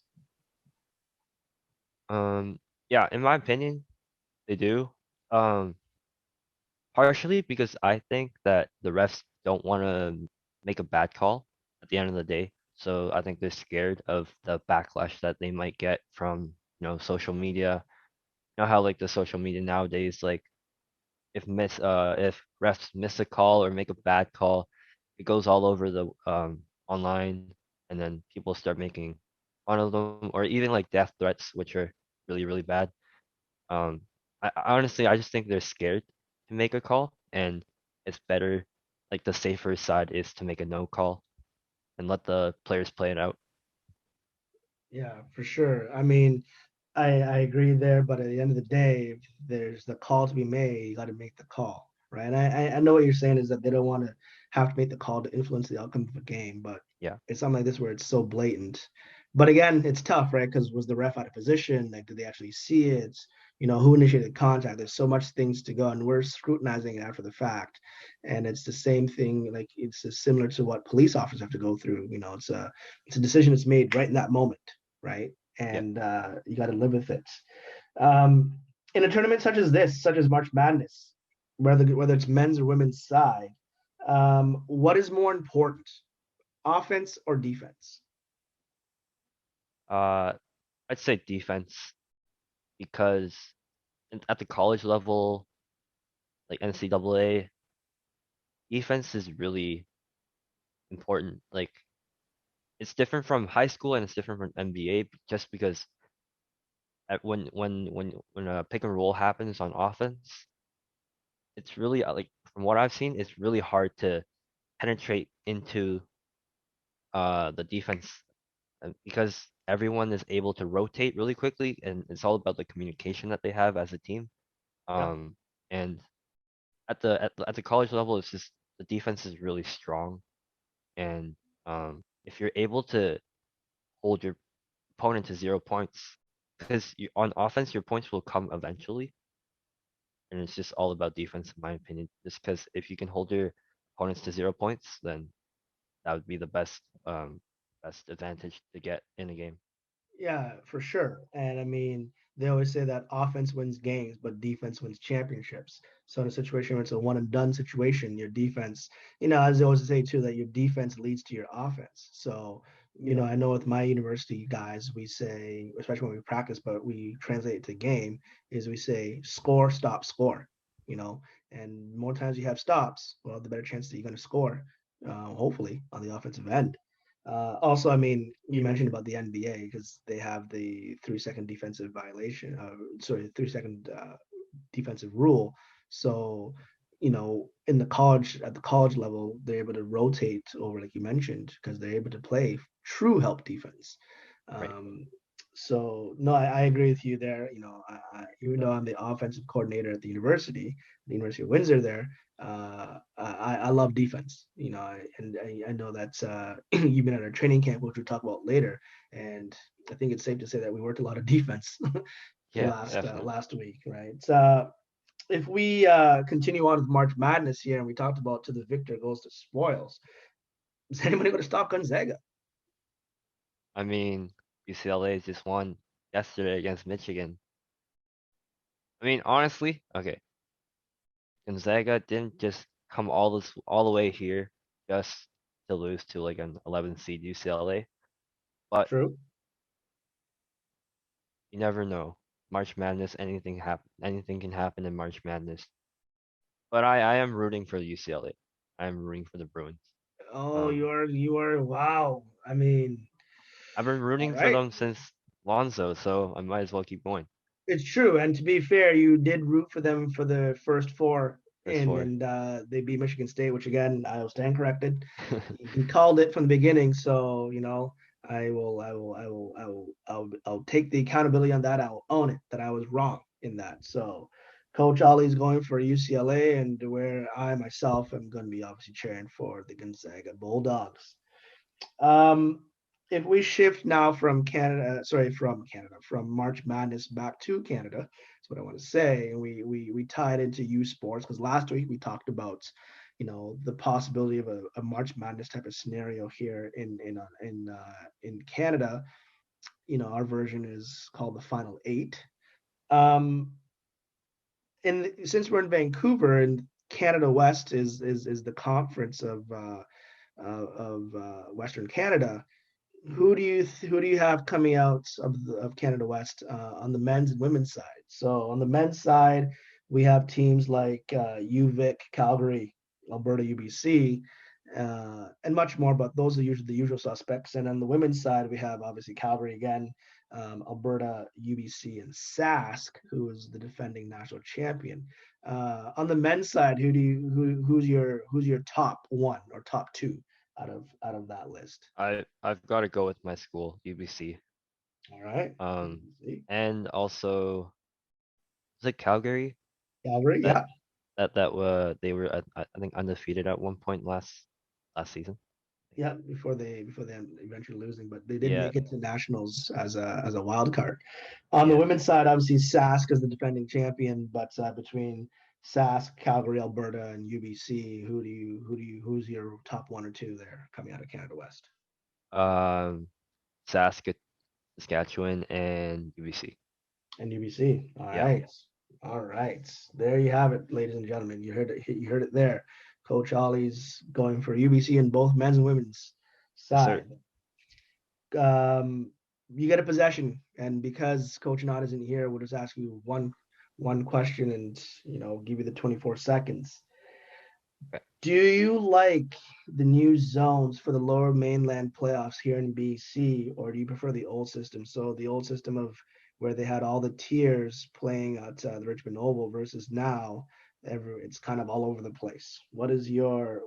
Um, yeah, in my opinion, they do. Um, Partially because I think that the refs don't want to make a bad call at the end of the day. So I think they're scared of the backlash that they might get from, social media. You know how like the social media nowadays, like if refs miss a call or make a bad call, it goes all over the online, and then people start making fun of them or even like death threats, which are really, really bad. Um, honestly, I just think they're scared to make a call, and it's better, like the safer side is to make a no call and let the players play it out. Yeah, for sure. I mean, I agree there, but at the end of the day, if there's the call to be made, you got to make the call, right? And I know what you're saying is that they don't want to have to make the call to influence the outcome of a game, but Yeah, it's something like this where it's so blatant. But again, it's tough, right? Because was the ref out of position? Like, did they actually see it? Who initiated contact? There's so much things to go, and we're scrutinizing it after the fact. And it's the same thing, like it's similar to what police officers have to go through. It's a decision that's made right in that moment, right? yeah. And you got to live with it. Um, in a tournament such as this, such as March Madness, whether it's men's or women's side, what is more important, offense or defense? Uh, I'd say defense because at the college level, like NCAA, defense is really important. Like it's different from high school and it's different from NBA just because when a pick and roll happens on offense, it's really like from what I've seen, it's really hard to penetrate into the defense because everyone is able to rotate really quickly, and it's all about the communication that they have as a team. Yep. And at the college level, it's just the defense is really strong, and if you're able to hold your opponent to 0 points, because on offense your points will come eventually, and it's just all about defense in my opinion. Just because if you can hold your opponents to 0 points, then that would be the best advantage to get in a game. Yeah, for sure. And I mean, they always say that offense wins games, but defense wins championships. So in a situation where it's a one and done situation, your defense, as they always say too, that your defense leads to your offense. So, I know with my university guys, we say, especially when we practice, but we translate it to game, is we say score, stop, score, and more times you have stops, well, the better chance that you're going to score, hopefully on the offensive end. Also, I mean, you mentioned about the NBA because they have the 3-second defensive violation, 3-second defensive rule. So, at the college level, they're able to rotate over, like you mentioned, because they're able to play true help defense. Right. So no, I agree with you there. Even though I'm the offensive coordinator at the University of Windsor there, I love defense, and I know that's you've been at our training camp, which we'll talk about later. And I think it's safe to say that we worked a lot of defense Yeah, last definitely. last week, right? If we continue on with March Madness here, and we talked about to the victor goes to spoils, is anybody going to stop Gonzaga? I mean, UCLA just won yesterday against Michigan. I mean, honestly, okay, Gonzaga didn't just come all the way here just to lose to like an 11 seed UCLA, but True. you never know. March Madness, anything can happen in March Madness. But I am rooting for UCLA. I am rooting for the Bruins. Oh, Um, you are. Wow. I mean, I've been all rooting for right. them since Lonzo, so I might as well keep going. It's true. And to be fair, you did root for them for the first four First in, four. and they beat Michigan State, which again, I will stand corrected. He called it from the beginning. So, I'll take the accountability on that. I will own it that I was wrong in that. So, Coach Ollie's going for UCLA, and where I myself am going to be obviously cheering for the Gonzaga Bulldogs. Um, if we shift now from from March Madness back to Canada, that's what I want to say. And we tie it into USports because last week we talked about, the possibility of a March Madness type of scenario here in Canada. Our version is called the Final Eight. Um, and since we're in Vancouver and Canada West is the conference of Western Canada. Who do you have coming out of Canada West on the men's and women's side? So on the men's side, we have teams like UVic, Calgary, Alberta, UBC, and much more. But those are usually the usual suspects. And on the women's side, we have obviously Calgary again, Alberta, UBC, and Sask, who is the defending national champion. On the men's side, who's your top one or top two out of that list? I've got to go with my school, UBC. All right. And also, was it Calgary Calgary, that yeah. they were I think undefeated at one point last season. Yeah, before they eventually losing, but they did Yeah, make it to nationals as a wild card. On the yeah. women's side, obviously Sask is the defending champion, but between Sask, Calgary, Alberta, and UBC, who's your top one or two there coming out of Canada West? Um, Saskatchewan, and UBC. And UBC. All Yeah, right. All right. There you have it, ladies and gentlemen. You heard it. You heard it there. Coach Ollie's going for UBC in both men's and women's yes, sir. side. You get a possession, and because Coach Anand isn't here, we'll just ask you one question, and give you the 24 seconds. Okay. Do you like the new zones for the Lower Mainland playoffs here in BC, or do you prefer the old system? So the old system of where they had all the tiers playing at the Richmond Oval versus now It's kind of all over the place. What is your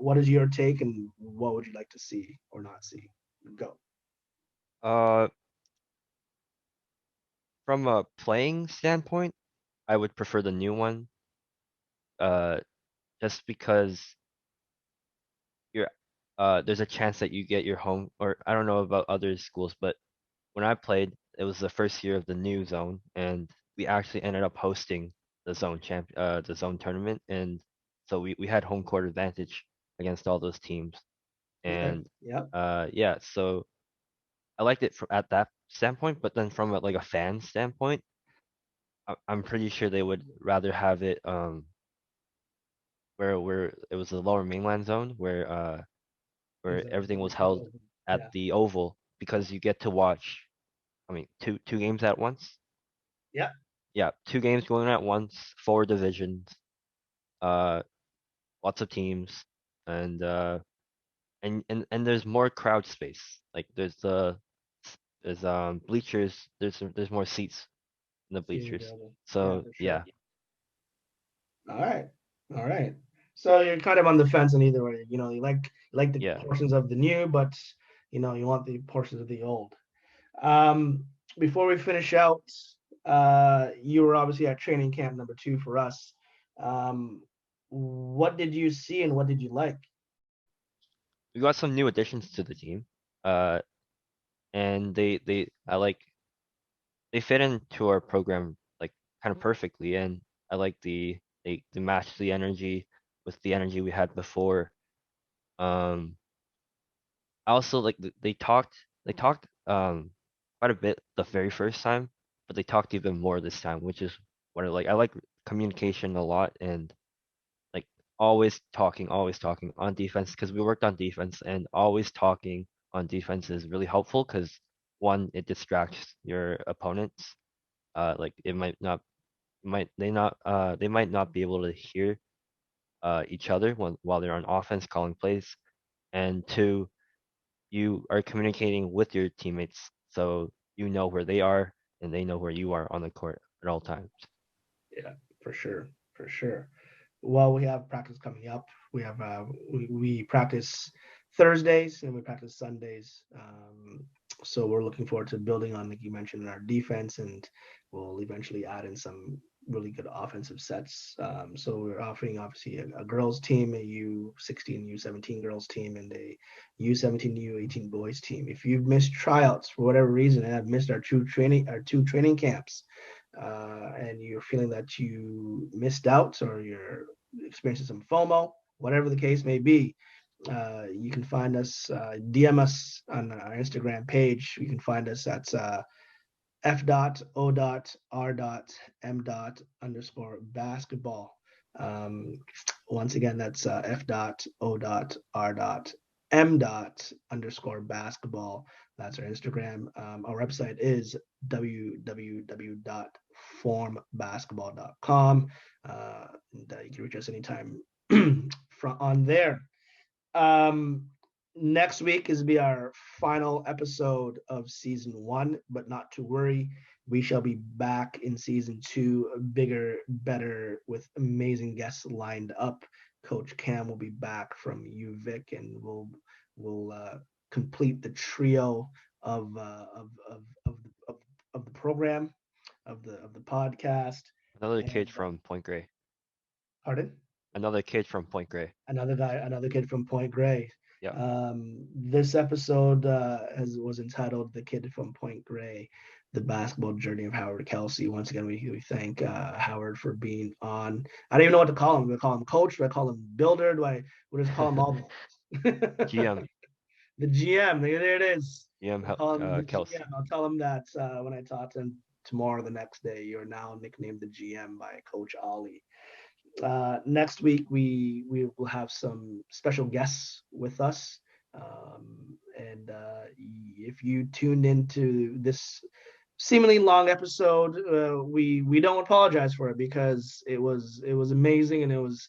take, and what would you like to see or not see? Go. Uh, from a playing standpoint, I would prefer the new one. Uh, just because you're there's a chance that you get your home, or I don't know about other schools, but when I played, it was the first year of the new zone, and we actually ended up hosting the zone tournament, and so we had home court advantage against all those teams, Okay. and Yeah. yeah, so I liked it at that standpoint, but then from like a fan standpoint, I'm pretty sure they would rather have it where it was the lower mainland zone where everything was held at Yeah. the Oval because you get to watch, I mean, two games at once. Yeah. Yeah, two games going at once, four divisions, uh, lots of teams, and and there's more crowd space. Like there's bleachers. There's more seats in the Season bleachers. available. Yeah, So for sure. yeah, All right. All right. So you're kind of on the fence in either way. You like the yeah. portions of the new, but you want the portions of the old. Um, Before we finish out, you were obviously at training camp number 2 for us. What did you see and what did you like? We got some new additions to the team. Uh, and I like they fit into our program like kind of perfectly, and I like they match the energy with the energy we had before. Um, I also like they talked quite a bit the very first time, but they talked even more this time, which is what I like. I like communication a lot and like always talking on defense because we worked on defense and always talking on defense is really helpful because one, it distracts your opponents. Like it they might not be able to hear each other while they're on offense calling plays. And two, you are communicating with your teammates so you know where they are and they know where you are on the court at all times. Yeah, for sure, for sure. Well, we have practice coming up. We practice Thursdays and we practice Sundays. So we're looking forward to building on, like you mentioned, our defense, and we'll eventually add in some really good offensive sets. So we're offering obviously a girls team, a U16, U17 girls team, and a U17, U18 boys team. If you've missed tryouts for whatever reason and have missed our two training camps, and you're feeling that you missed out or you're experiencing some FOMO, whatever the case may be, you can find us, DM us on our Instagram page. You can find us at f.o.r.m. basketball. Once again, that's f.o.r.m. That's our Instagram. Our website is www.formbasketball.com. And you can reach us anytime from on there. Next week is be our final episode of season 1, but not to worry. We shall be back in season 2, bigger, better, with amazing guests lined up. Coach Cam will be back from UVic, and we'll complete the trio of the program of the podcast. Another And kid from Point Grey. pardon? Another kid from Point Grey. Another kid from Point Grey. Yeah. This episode was entitled "The Kid from Point Grey: The Basketball Journey of Howard Kelley." Once again, we thank Howard for being on. I don't even know what to call him. Do I call him coach? Do I call him builder? What just call him all? GM. The GM. There it is. GM I'll call him the Kelsey. GM. I'll tell him that when I talk to him tomorrow, the next day. You're now nicknamed the GM by Coach Oli. Next week we will have some special guests with us, and if you tuned into this seemingly long episode, we don't apologize for it because it was amazing and it was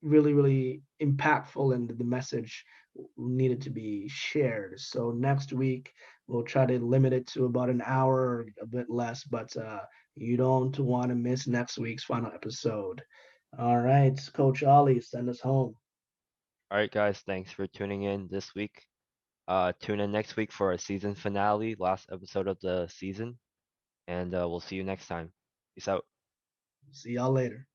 really impactful, and the message needed to be shared. So next week we'll try to limit it to about an hour or a bit less, but you don't want to miss next week's final episode. All right, Coach Oli, send us home. Alright, guys, thanks for tuning in this week. Tune in next week for our season finale, last episode of the season, and we'll see you next time. Peace out. See y'all later.